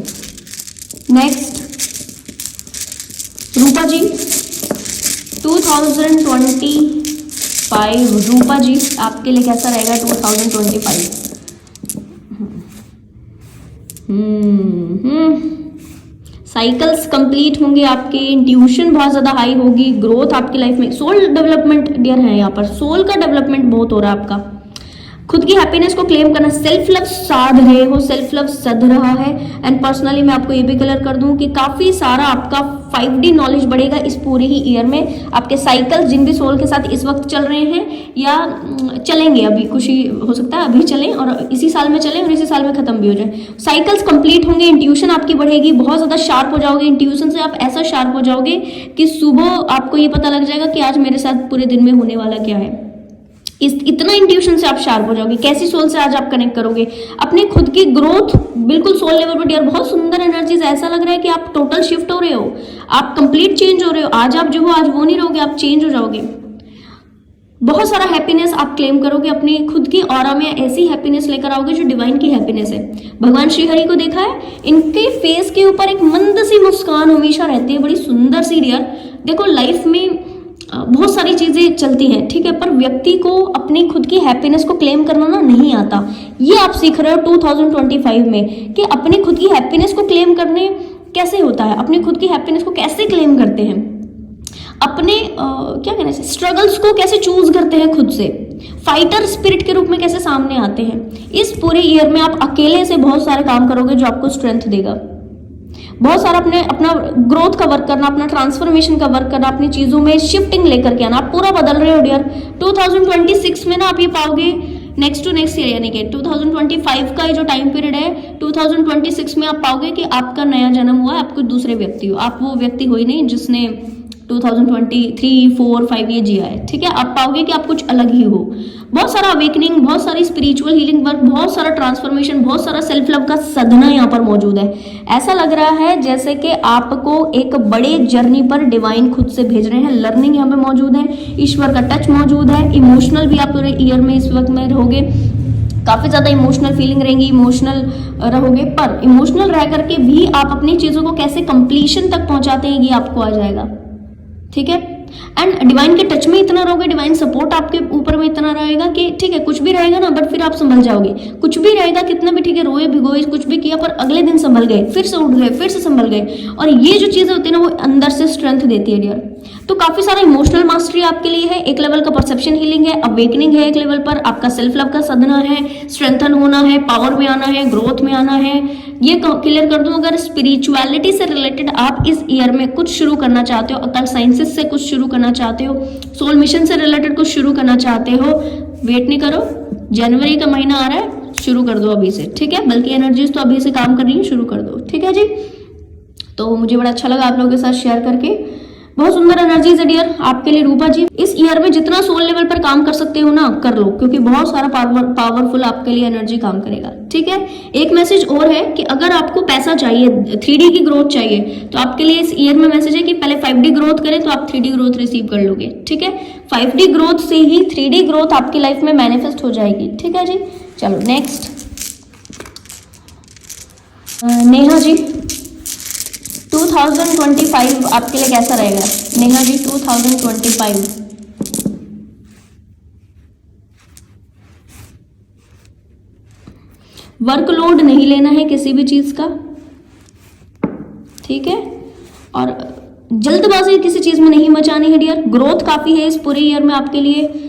नेक्स्ट रूपा जी, 2025 रूपा जी आपके लिए कैसा रहेगा 2025? साइकिल्स कंप्लीट होंगे आपके, इंट्यूशन बहुत ज्यादा हाई होगी, ग्रोथ आपकी लाइफ में, सोल डेवलपमेंट डियर है यहाँ पर, सोल का डेवलपमेंट बहुत हो रहा है आपका। खुद की हैप्पीनेस को क्लेम करना, सेल्फ लव साध रहे हो, सेल्फ लव सध रहा है। एंड पर्सनली मैं आपको ये भी क्लियर कर दूं कि काफी सारा आपका 5D नॉलेज बढ़ेगा इस पूरे ही ईयर में। आपके साइकिल जिन भी सोल के साथ इस वक्त चल रहे हैं या चलेंगे, अभी कुछ ही हो सकता है अभी चलें और इसी साल में चलें और इसी साल में खत्म भी हो जाए, साइकिल्स कंप्लीट होंगे, इंट्यूशन आपकी बढ़ेगी, बहुत ज्यादा शार्प हो जाओगे। इंट्यूशन से आप ऐसा शार्प हो जाओगे कि सुबह आपको ये पता लग जाएगा कि आज मेरे साथ पूरे दिन में होने वाला क्या है। इतना इंट्यूशन से आप शार्प हो जाओगे। कैसी सोल से आज आप कनेक्ट करोगे? अपनी खुद की ग्रोथ बिल्कुल सोल लेवल पर डियर, बहुत सुंदर एनर्जीज, ऐसा लग रहा है कि आप टोटल शिफ्ट हो रहे हो, आप कंप्लीट चेंज हो रहे हो। आज आप जो हो आज वो नहीं रहोगे, आप चेंज हो जाओगे। बहुत सारा हैप्पीनेस आप क्लेम करोगे, अपनी खुद की ऑरा में ऐसी हैप्पीनेस लेकर आओगे जो डिवाइन की हैप्पीनेस है। भगवान श्री हरि को देखा है, इनके फेस के ऊपर एक मंद सी मुस्कान हमेशा रहती है, बड़ी सुंदर सी डियर। देखो लाइफ में बहुत सारी चीजें चलती हैं, ठीक है, पर व्यक्ति को अपनी खुद की हैप्पीनेस को क्लेम करना ना नहीं आता। ये आप सीख रहे हो 2025 में कि अपनी खुद की हैप्पीनेस को क्लेम करने कैसे होता है, अपनी खुद की हैप्पीनेस को कैसे क्लेम करते हैं, अपने क्या कहना है, स्ट्रगल्स को कैसे चूज करते हैं, खुद से फाइटर स्पिरिट के रूप में कैसे सामने आते हैं। इस पूरे ईयर में आप अकेले से बहुत सारे काम करोगे जो आपको स्ट्रेंथ देगा। बहुत सारा अपना ग्रोथ का वर्क करना, अपना ट्रांसफॉर्मेशन का वर्क करना, अपनी चीजों में शिफ्टिंग लेकर के आना। आप पूरा बदल रहे हो डियर। 2026 में ना आप ये पाओगे, नेक्स्ट टू नेक्स्ट ईयर यानी कि 2025 का ये जो टाइम पीरियड है, 2026 में आप पाओगे कि आपका नया जन्म हुआ है, आप कोई दूसरे व्यक्ति हो। आप वो व्यक्ति हो ही नहीं जिसने 2023, 4, 5 ये जिया है। ठीक है, आप पाओगे कि आप कुछ अलग ही हो। बहुत सारा अवेकनिंग, बहुत सारी स्पिरिचुअल हीलिंग वर्क, बहुत सारा ट्रांसफॉर्मेशन, बहुत सारा सेल्फ लव का साधना यहाँ पर मौजूद है। ऐसा लग रहा है जैसे कि आपको एक बड़े जर्नी पर डिवाइन खुद से भेज रहे हैं। लर्निंग यहाँ पे मौजूद है, ईश्वर का टच मौजूद है। इमोशनल भी आप पूरे ईयर में इस वक्त में रहोगे, काफी ज्यादा इमोशनल फीलिंग रहेंगी, इमोशनल रहोगे, पर इमोशनल रह करके भी आप अपनी चीजों को कैसे कंप्लीशन तक पहुंचाते हैं ये आपको आ जाएगा। ठीक है, एंड डिवाइन के टच में इतना रहोगे, डिवाइन सपोर्ट आपके ऊपर में इतना रहेगा कि ठीक है कुछ भी रहेगा ना, बट फिर आप संभल जाओगे। कुछ भी रहेगा, कितना भी ठीक है, रोए भिगोए कुछ भी किया, पर अगले दिन संभल गए, फिर से उठ गए, फिर से संभल गए। और ये जो चीजें होती है ना, वो अंदर से स्ट्रेंथ देती है डियर। तो काफी सारा इमोशनल मास्टरी आपके लिए है, एक लेवल का परसेप्शन हीलिंग है, अवेकनिंग है, एक लेवल पर आपका सेल्फ लव का साधना है, स्ट्रेंथन होना है, पावर में आना है, ग्रोथ में आना है। ये क्लियर कर दूं, अगर स्पिरिचुअलिटी से रिलेटेड आप इस ईयर में कुछ शुरू करना चाहते हो, अकल साइंसेस से कुछ शुरू करना चाहते हो, सोल मिशन से रिलेटेड कुछ शुरू करना चाहते हो, वेट नहीं करो, जनवरी का महीना आ रहा है, शुरू कर दो अभी से। ठीक है, बल्कि एनर्जीज तो अभी से काम कर रही है, शुरू कर दो। ठीक है जी, तो मुझे बड़ा अच्छा लगा आप लोगों के साथ शेयर करके। बहुत सुंदर एनर्जीज है डियर आपके लिए रूपा जी। इस ईयर में जितना सोल लेवल पर काम कर सकते हो ना, कर लो, क्योंकि बहुत सारा पावरफुल आपके लिए एनर्जी काम करेगा। ठीक है, एक मैसेज और है कि अगर आपको पैसा चाहिए, 3D की ग्रोथ चाहिए, तो आपके लिए इस ईयर में मैसेज है कि पहले 5D ग्रोथ करें तो आप 3D ग्रोथ रिसीव कर लोगे। ठीक है, 5D ग्रोथ से ही 3D ग्रोथ आपकी लाइफ में मैनिफेस्ट हो जाएगी। ठीक है जी, चलो नेक्स्ट नेहा जी, 2025 आपके लिए कैसा रहेगा? नेहा जी 2025 वर्कलोड नहीं लेना है किसी भी चीज का, ठीक है, और जल्दबाजी किसी चीज में नहीं मचानी है डियर। ग्रोथ काफी है इस पूरे ईयर में आपके लिए,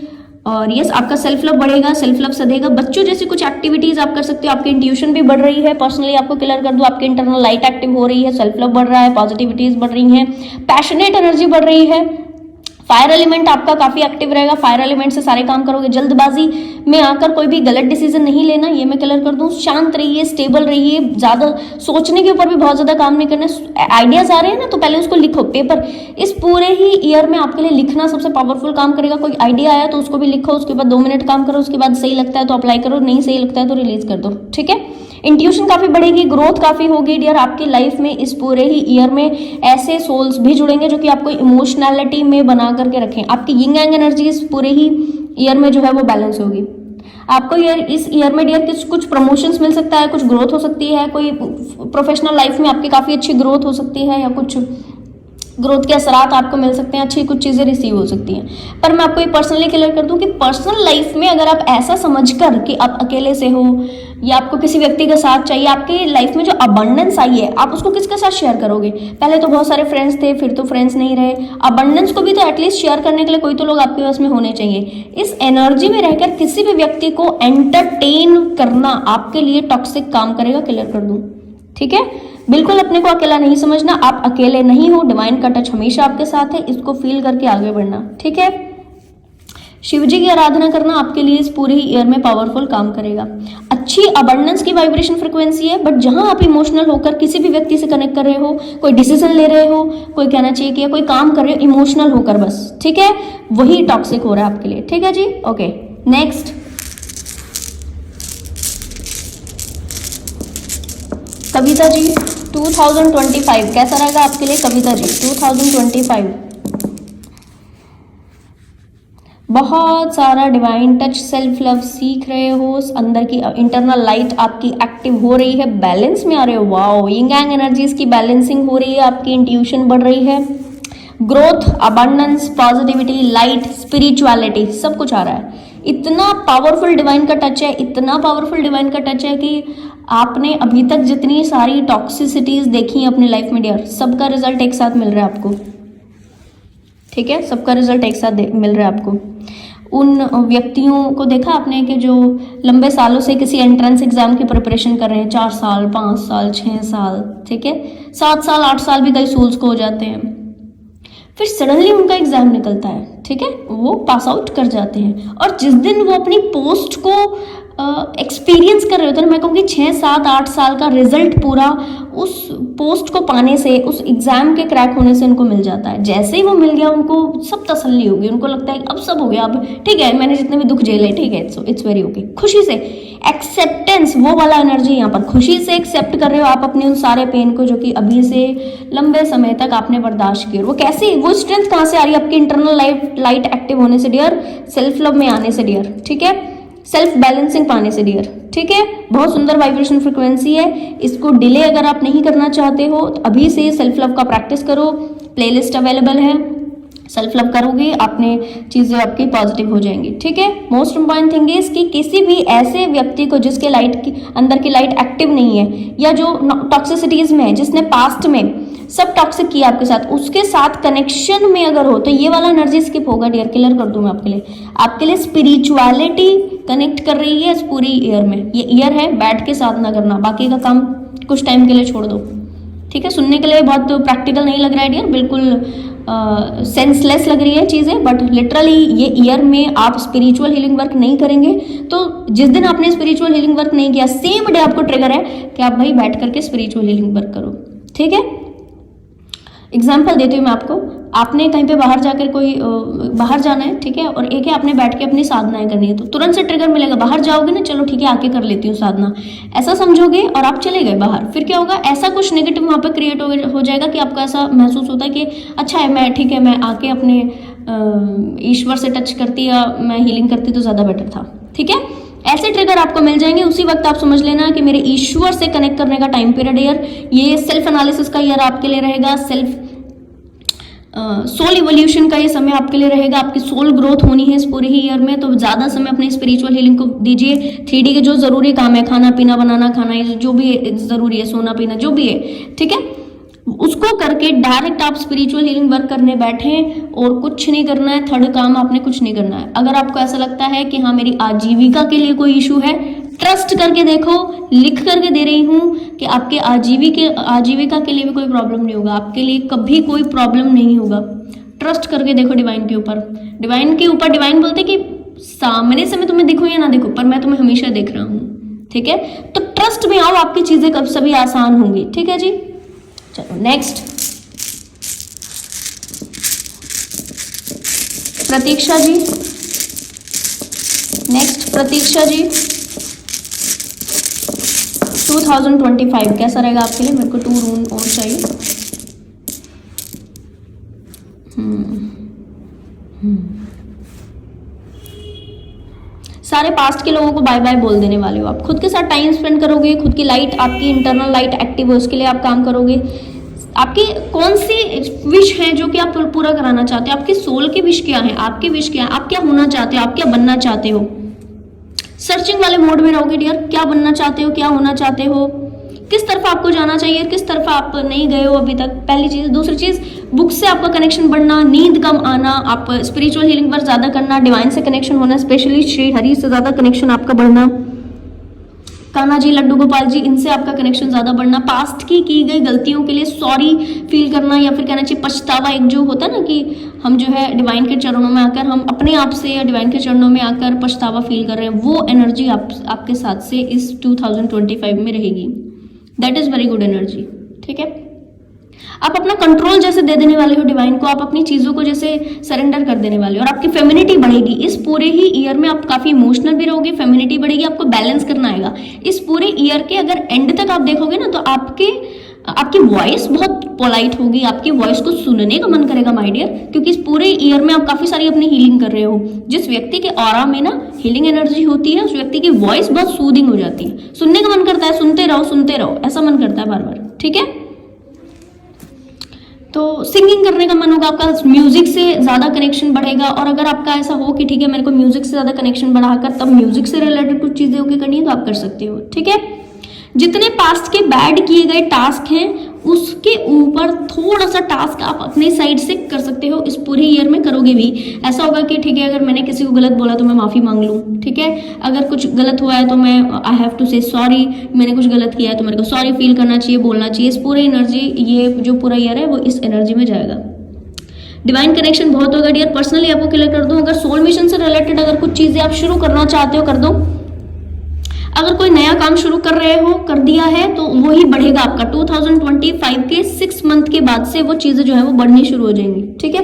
और यस आपका सेल्फ लव बढ़ेगा, सेल्फ लव सधेगा। बच्चों जैसी कुछ एक्टिविटीज आप कर सकते हो, आपकी इंट्यूशन भी बढ़ रही है। पर्सनली आपको क्लियर कर दूं, आपकी इंटरनल लाइट एक्टिव हो रही है, सेल्फ लव बढ़ रहा है, पॉजिटिविटीज बढ़ रही हैं, पैशनेट एनर्जी बढ़ रही है, फायर एलिमेंट आपका काफी एक्टिव रहेगा, फायर एलिमेंट से सारे काम करोगे। जल्दबाजी में आकर कोई भी गलत डिसीजन नहीं लेना, ये मैं क्लियर कर दूं। शांत रहिए, स्टेबल रहिए, ज्यादा सोचने के ऊपर भी बहुत ज्यादा काम नहीं करना। आइडियाज आ रहे हैं ना, तो पहले उसको लिखो पेपर। इस पूरे ही ईयर में आपके लिए लिखना सबसे पावरफुल काम करेगा। कोई आइडिया आया तो उसको भी लिखो, उसके बाद 2 मिनट काम करो, उसके बाद सही लगता है तो अप्लाई करो, नहीं सही लगता है तो रिलीज कर दो, ठीक है। इंट्यूशन काफी बढ़ेगी, ग्रोथ काफी होगी डियर आपकी लाइफ में। इस पूरे ही ईयर में ऐसे सोल्स भी जुड़ेंगे जो कि आपको इमोशनैलिटी में बना करके रखें। आपकी यिंग एंग एनर्जी इस पूरे ही ईयर में जो है वो बैलेंस होगी। आपको इस ईयर में डियर कुछ प्रमोशंस मिल सकता है, कुछ ग्रोथ हो सकती है, कोई प्रोफेशनल लाइफ में आपकी काफी अच्छी ग्रोथ हो सकती है, या कुछ ग्रोथ के असरात आपको मिल सकते हैं, अच्छी कुछ चीजें रिसीव हो सकती हैं। पर मैं आपको ये पर्सनली क्लियर कर दूं कि पर्सनल लाइफ में अगर आप ऐसा समझकर कि आप अकेले से हो या आपको किसी व्यक्ति का साथ चाहिए, आपकी लाइफ में जो अबंडेंस आई है आप उसको किसके साथ शेयर करोगे। पहले तो बहुत सारे फ्रेंड्स थे, फिर तो फ्रेंड्स नहीं रहे। अबंडेंस को भी तो एटलीस्ट शेयर करने के लिए कोई तो लोग आपके पास में होने चाहिए। इस एनर्जी में रहकर किसी भी व्यक्ति को एंटरटेन करना आपके लिए टॉक्सिक काम करेगा, क्लियर कर दूं, ठीक है। बिल्कुल अपने को अकेला नहीं समझना, आप अकेले नहीं हो, डिवाइन का टच हमेशा आपके साथ है, इसको फील करके आगे बढ़ना, ठीक है। शिव जी की आराधना करना आपके लिए इस पूरे ईयर में पावरफुल काम करेगा। अच्छी अबंडेंस की वाइब्रेशन फ्रिक्वेंसी है, बट जहां आप इमोशनल होकर किसी भी व्यक्ति से कनेक्ट कर रहे हो, कोई डिसीजन ले रहे हो, कोई कहना चाहिए कि कोई काम कर रहे हो इमोशनल होकर बस, ठीक है, वही टॉक्सिक हो रहा है आपके लिए, ठीक है जी। ओके, नेक्स्ट कविता जी 2025 कैसा रहेगा आपके लिए। कविता जी 2025 बहुत सारा डिवाइन टच, सेल्फ लव सीख रहे हो, अंदर की इंटरनल लाइट आपकी एक्टिव हो रही है, बैलेंस में आ रहे हो। वाओ, यिंग एंग एनर्जीज की बैलेंसिंग हो रही है, आपकी इंट्यूशन बढ़ रही है, growth, abundance, positivity, light, spirituality सब कुछ आ रहा है। इतना पावरफुल डिवाइन का टच है, इतना पावरफुल डिवाइन का टच है कि आपने अभी तक जितनी सारी टॉक्सिसिटीज देखी अपनी लाइफ में डियर, सबका रिजल्ट एक साथ मिल रहा है आपको, ठीक है, सबका रिजल्ट एक साथ मिल रहा है आपको। उन व्यक्तियों को देखा आपने कि जो लंबे सालों से किसी एंट्रेंस एग्जाम की प्रिपरेशन कर रहे हैं, 4 साल 5 साल 6 साल, ठीक है, 7 साल 8 साल भी कई सोल्स को हो जाते हैं, फिर सडनली उनका एग्जाम निकलता है, ठीक है, वो पास आउट कर जाते हैं। और जिस दिन वो अपनी पोस्ट को एक्सपीरियंस कर रहे होते हैं, मैं कहूँगी 6 7 8 साल का रिजल्ट पूरा उस पोस्ट को पाने से, उस एग्जाम के क्रैक होने से उनको मिल जाता है। जैसे ही वो मिल गया उनको सब तसल्ली होगी, उनको लगता है अब सब हो गया, अब ठीक है, मैंने जितने भी दुख झेले, ठीक है, इट्स वेरी ओके। खुशी से एक्सेप्टेंस, वो वाला एनर्जी यहाँ पर, खुशी से एक्सेप्ट कर रहे हो आप अपने उन सारे पेन को जो कि अभी से लंबे समय तक आपने बर्दाश्त किए। वो कैसे, वो स्ट्रेंथ कहाँ से आ रही है, आपकी इंटरनल लाइट एक्टिव होने से डियर, सेल्फ लव में आने से डियर, ठीक है, सेल्फ बैलेंसिंग पाने से डियर, ठीक है। बहुत सुंदर वाइब्रेशन फ्रिक्वेंसी है, इसको डिले अगर आप नहीं करना चाहते हो तो अभी से सेल्फ लव का प्रैक्टिस करो, प्लेलिस्ट अवेलेबल है, सेल्फ लव करोगे आपने चीजें आपकी पॉजिटिव हो जाएंगी, ठीक है। मोस्ट इंपॉर्टेंट थिंग इज कि किसी भी ऐसे व्यक्ति को जिसके लाइट की अंदर की लाइट एक्टिव नहीं है, या जो टॉक्सिसिटीज में है, जिसने पास्ट में सब टॉक्सिक किया आपके साथ, उसके साथ कनेक्शन में अगर हो तो ये वाला एनर्जी स्किप होगा डियर, क्लियर कर दूं मैं आपके लिए स्पिरिचुअलिटी कनेक्ट कर रही है इस पूरी ईयर में। ये ईयर है बैठ के साधना करना, बाकी का काम कुछ टाइम के लिए छोड़ दो, ठीक है। सुनने के लिए बहुत प्रैक्टिकल नहीं लग रहा है डियर, बिल्कुल सेंसलेस लग रही है चीजें, बट लिटरली ये ईयर में आप स्पिरिचुअल हीलिंग वर्क नहीं करेंगे तो जिस दिन आपने स्पिरिचुअल हीलिंग वर्क नहीं किया, सेम डे आपको ट्रिगर है कि आप भाई बैठ करके स्पिरिचुअल हीलिंग वर्क करो, ठीक है। एग्जाम्पल देती हूँ मैं आपको, आपने कहीं पे बाहर जाकर कोई बाहर जाना है, ठीक है, और एक है आपने बैठ के अपनी साधनाएं करनी है, तो तुरंत से ट्रिगर मिलेगा, बाहर जाओगे ना, चलो ठीक है आके कर लेती हूँ साधना, ऐसा समझोगे और आप चले गए बाहर, फिर क्या होगा, ऐसा कुछ नेगेटिव वहाँ पे क्रिएट हो जाएगा कि आपको ऐसा महसूस होता है कि अच्छा है, मैं ठीक है, मैं आके अपने ईश्वर से टच करती या मैं हीलिंग करती तो ज़्यादा बेटर था, ठीक है। ऐसे ट्रिगर आपको मिल जाएंगे, उसी वक्त आप समझ लेना कि मेरे ईश्वर से कनेक्ट करने का टाइम पीरियड ईयर, ये सेल्फ एनालिसिस का ईयर आपके लिए रहेगा, सेल्फ सोल इवोल्यूशन का ये समय आपके लिए रहेगा, आपकी सोल ग्रोथ होनी है इस पूरे ही ईयर में, तो ज़्यादा समय अपने स्पिरिचुअल हीलिंग को दीजिए। 3D के जो ज़रूरी काम है, खाना पीना बनाना खाना, जो भी ज़रूरी है, सोना पीना जो भी है, ठीक है, उसको करके डायरेक्ट आप स्पिरिचुअल हीलिंग वर्क करने बैठें और कुछ नहीं करना है, थर्ड काम आपने कुछ नहीं करना है। अगर आपको ऐसा लगता है कि हाँ मेरी आजीविका के लिए कोई इशू है, ट्रस्ट करके देखो, लिख करके दे रही हूँ कि आपके आजीविका के लिए भी कोई प्रॉब्लम नहीं होगा, आपके लिए कभी कोई प्रॉब्लम नहीं होगा, ट्रस्ट करके देखो डिवाइन के ऊपर। डिवाइन के ऊपर, डिवाइन बोलते कि सामने से मैं तुम्हें दिखूं या ना दिखूं, पर मैं तुम्हें हमेशा देख रहा हूँ, ठीक है। तो ट्रस्ट में आओ, आपकी चीजें कब सभी आसान होंगी, ठीक है जी। चलो नेक्स्ट, प्रतीक्षा जी। नेक्स्ट प्रतीक्षा जी, 2025 कैसा रहेगा आपके लिए? मेरे को 2 रूम और चाहिए। सारे पास्ट के लोगों को बाय बाय बोल देने वाले हो आप। खुद के साथ टाइम स्पेंड करोगे, खुद की लाइट, आपकी इंटरनल लाइट एक्टिव हो, उसके लिए आप काम करोगे। आपकी कौन सी विश है जो कि आप पूरा कराना चाहते हो? आपकी सोल की विश क्या है? आपकी विश क्या है? आप क्या होना चाहते हो? आप क्या बनना चाहते हो? सर्चिंग वाले मोड में रहोगे डियर। क्या बनना चाहते हो, क्या होना चाहते हो, किस तरफ आपको जाना चाहिए, किस तरफ आप नहीं गए हो अभी तक, पहली चीज। दूसरी चीज, बुक से आपका कनेक्शन बढ़ना, नींद कम आना, आप स्पिरिचुअल हीलिंग पर ज्यादा करना, डिवाइन से कनेक्शन होना, स्पेशली श्री हरि से ज्यादा कनेक्शन आपका बढ़ना, कान्हा जी, लड्डू गोपाल जी, इनसे आपका कनेक्शन ज्यादा बढ़ना, पास्ट की गई गलतियों के लिए सॉरी फील करना, या फिर कहना चाहिए पछतावा। एक जो होता है ना कि हम जो है डिवाइन के चरणों में आकर, हम अपने आप से या डिवाइन के चरणों में आकर पछतावा फील कर रहे हैं, वो एनर्जी आपके साथ से इस 2025 में रहेगी। That is very good energy, ठीक है। आप अपना कंट्रोल जैसे दे देने वाले हो डिवाइन को, आप अपनी चीजों को जैसे सरेंडर कर देने वाले हो, और आपकी फेमिनिटी बढ़ेगी। इस पूरे ही ईयर में आप काफी इमोशनल भी रहोगे, फेमिनिटी बढ़ेगी, आपको बैलेंस करना आएगा। इस पूरे ईयर के अगर एंड तक आप देखोगे ना, तो आपकी वॉइस बहुत पोलाइट होगी, आपकी वॉइस को सुनने का मन करेगा माय डियर, क्योंकि इस पूरे ईयर में आप काफी सारी अपनी हीलिंग कर रहे हो। जिस व्यक्ति के ऑरा में ना हीलिंग एनर्जी होती है, उस व्यक्ति की वॉइस बहुत सूदिंग हो जाती है, सुनने का मन करता है, सुनते रहो, ऐसा मन करता है बार बार, ठीक है। तो सिंगिंग करने का मन होगा आपका, म्यूजिक से ज्यादा कनेक्शन बढ़ेगा। और अगर आपका ऐसा हो कि ठीक है मेरे को म्यूजिक से ज्यादा कनेक्शन बढ़ाकर तब म्यूजिक से रिलेटेड कुछ चीजें होगी करनी है, तो आप कर सकते हो, ठीक है। जितने पास्ट के बैड किए गए टास्क हैं, उसके ऊपर थोड़ा सा टास्क आप अपने साइड से कर सकते हो। इस पूरे ईयर में करोगे भी। ऐसा होगा कि ठीक है अगर मैंने किसी को गलत बोला तो मैं माफी मांग लूँ, ठीक है। अगर कुछ गलत हुआ है तो मैं आई हैव टू से सॉरी, मैंने कुछ गलत किया है तो मेरे को सॉरी फील करना चाहिए, बोलना चाहिए। इस पूरे एनर्जी, ये जो पूरा ईयर है वो इस एनर्जी में जाएगा। डिवाइन कनेक्शन बहुत होगा डियर। पर्सनली आपको क्लियर कर दूं, अगर सोल मिशन से रिलेटेड अगर कुछ चीजें आप शुरू करना चाहते हो कर दो। अगर कोई नया काम शुरू कर रहे हो, कर दिया है, तो वो ही बढ़ेगा आपका। 2025 के 6 मंथ के बाद से वो चीजें जो है वो बढ़नी शुरू हो जाएंगी, ठीक है।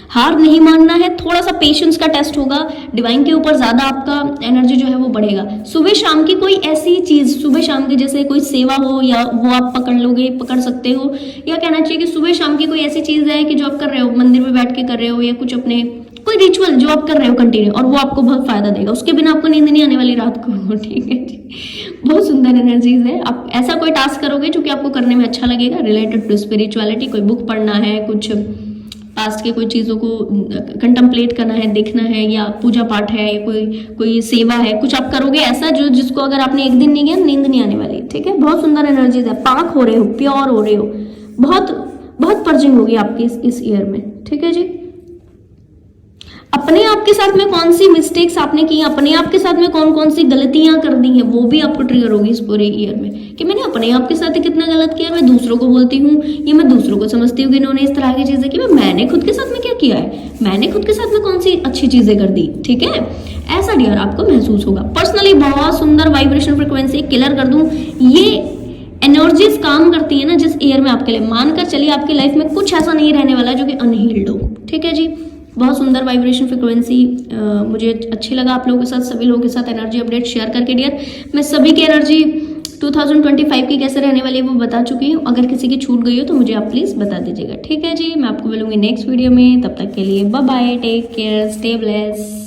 हार नहीं मानना है, थोड़ा सा पेशेंस का टेस्ट होगा, डिवाइन के ऊपर ज्यादा आपका एनर्जी जो है वो बढ़ेगा। सुबह शाम की कोई ऐसी चीज, सुबह शाम की जैसे कोई सेवा हो, या वो आप पकड़ सकते हो, या कहना चाहिए कि सुबह शाम की कोई ऐसी चीज है कि जो आप कर रहे हो, मंदिर में बैठ के कर रहे हो, या कुछ अपने कोई रिचुअल जो आप कर रहे हो कंटिन्यू, और वो आपको बहुत फायदा देगा। उसके बिना आपको नींद नहीं आने वाली रात को, ठीक है जी। बहुत सुंदर एनर्जीज है। आप ऐसा कोई टास्क करोगे जो कि आपको करने में अच्छा लगेगा, रिलेटेड टू स्पिरिचुअलिटी। कोई बुक पढ़ना है, कुछ पास्ट के कोई चीज़ों को कंटम्पलेट करना है, देखना है, या पूजा पाठ है, या कोई सेवा है, कुछ आप करोगे ऐसा जो जिसको अगर आपने एक दिन नहीं किया नींद नहीं आने वाली, ठीक है। बहुत सुंदर एनर्जीज है। पाक हो रहे हो, प्योर हो रहे हो, बहुत बहुत पर्जिंग होगी आपकी इस ईयर में, ठीक है जी। अपने आप के साथ में कौन सी मिस्टेक्स आपने की, अपने आप के साथ में कौन कौन सी गलतियां कर दी हैं, वो भी आपको ट्रिगर होगी इस पूरे ईयर में, कि मैंने अपने आप के साथ कितना गलत किया। मैं दूसरों को बोलती हूँ, ये मैं दूसरों को समझती हूँ कि इन्होंने इस तरह की चीजें की, मैंने खुद के साथ में क्या किया है, मैंने खुद के साथ में कौन सी अच्छी चीजें कर दी, ठीक है। ऐसा डियर आपको महसूस होगा। पर्सनली बहुत सुंदर वाइब्रेशन फ्रिक्वेंसी क्लियर कर दूं, ये एनर्जीज काम करती है ना जिस ईयर में आपके लिए, मानकर चलिए आपकी लाइफ में कुछ ऐसा नहीं रहने वाला जो कि अनहील्ड हो, ठीक है जी। बहुत सुंदर वाइब्रेशन फ्रिक्वेंसी मुझे अच्छी लगा आप लोगों के साथ, सभी लोगों के साथ एनर्जी अपडेट शेयर करके डियर। मैं सभी की एनर्जी 2025 की कैसे रहने वाली है वो बता चुकी हूँ। अगर किसी की छूट गई हो तो मुझे आप प्लीज़ बता दीजिएगा, ठीक है जी। मैं आपको मिलूंगी नेक्स्ट वीडियो में, तब तक के लिए bye bye, take care, stay blessed.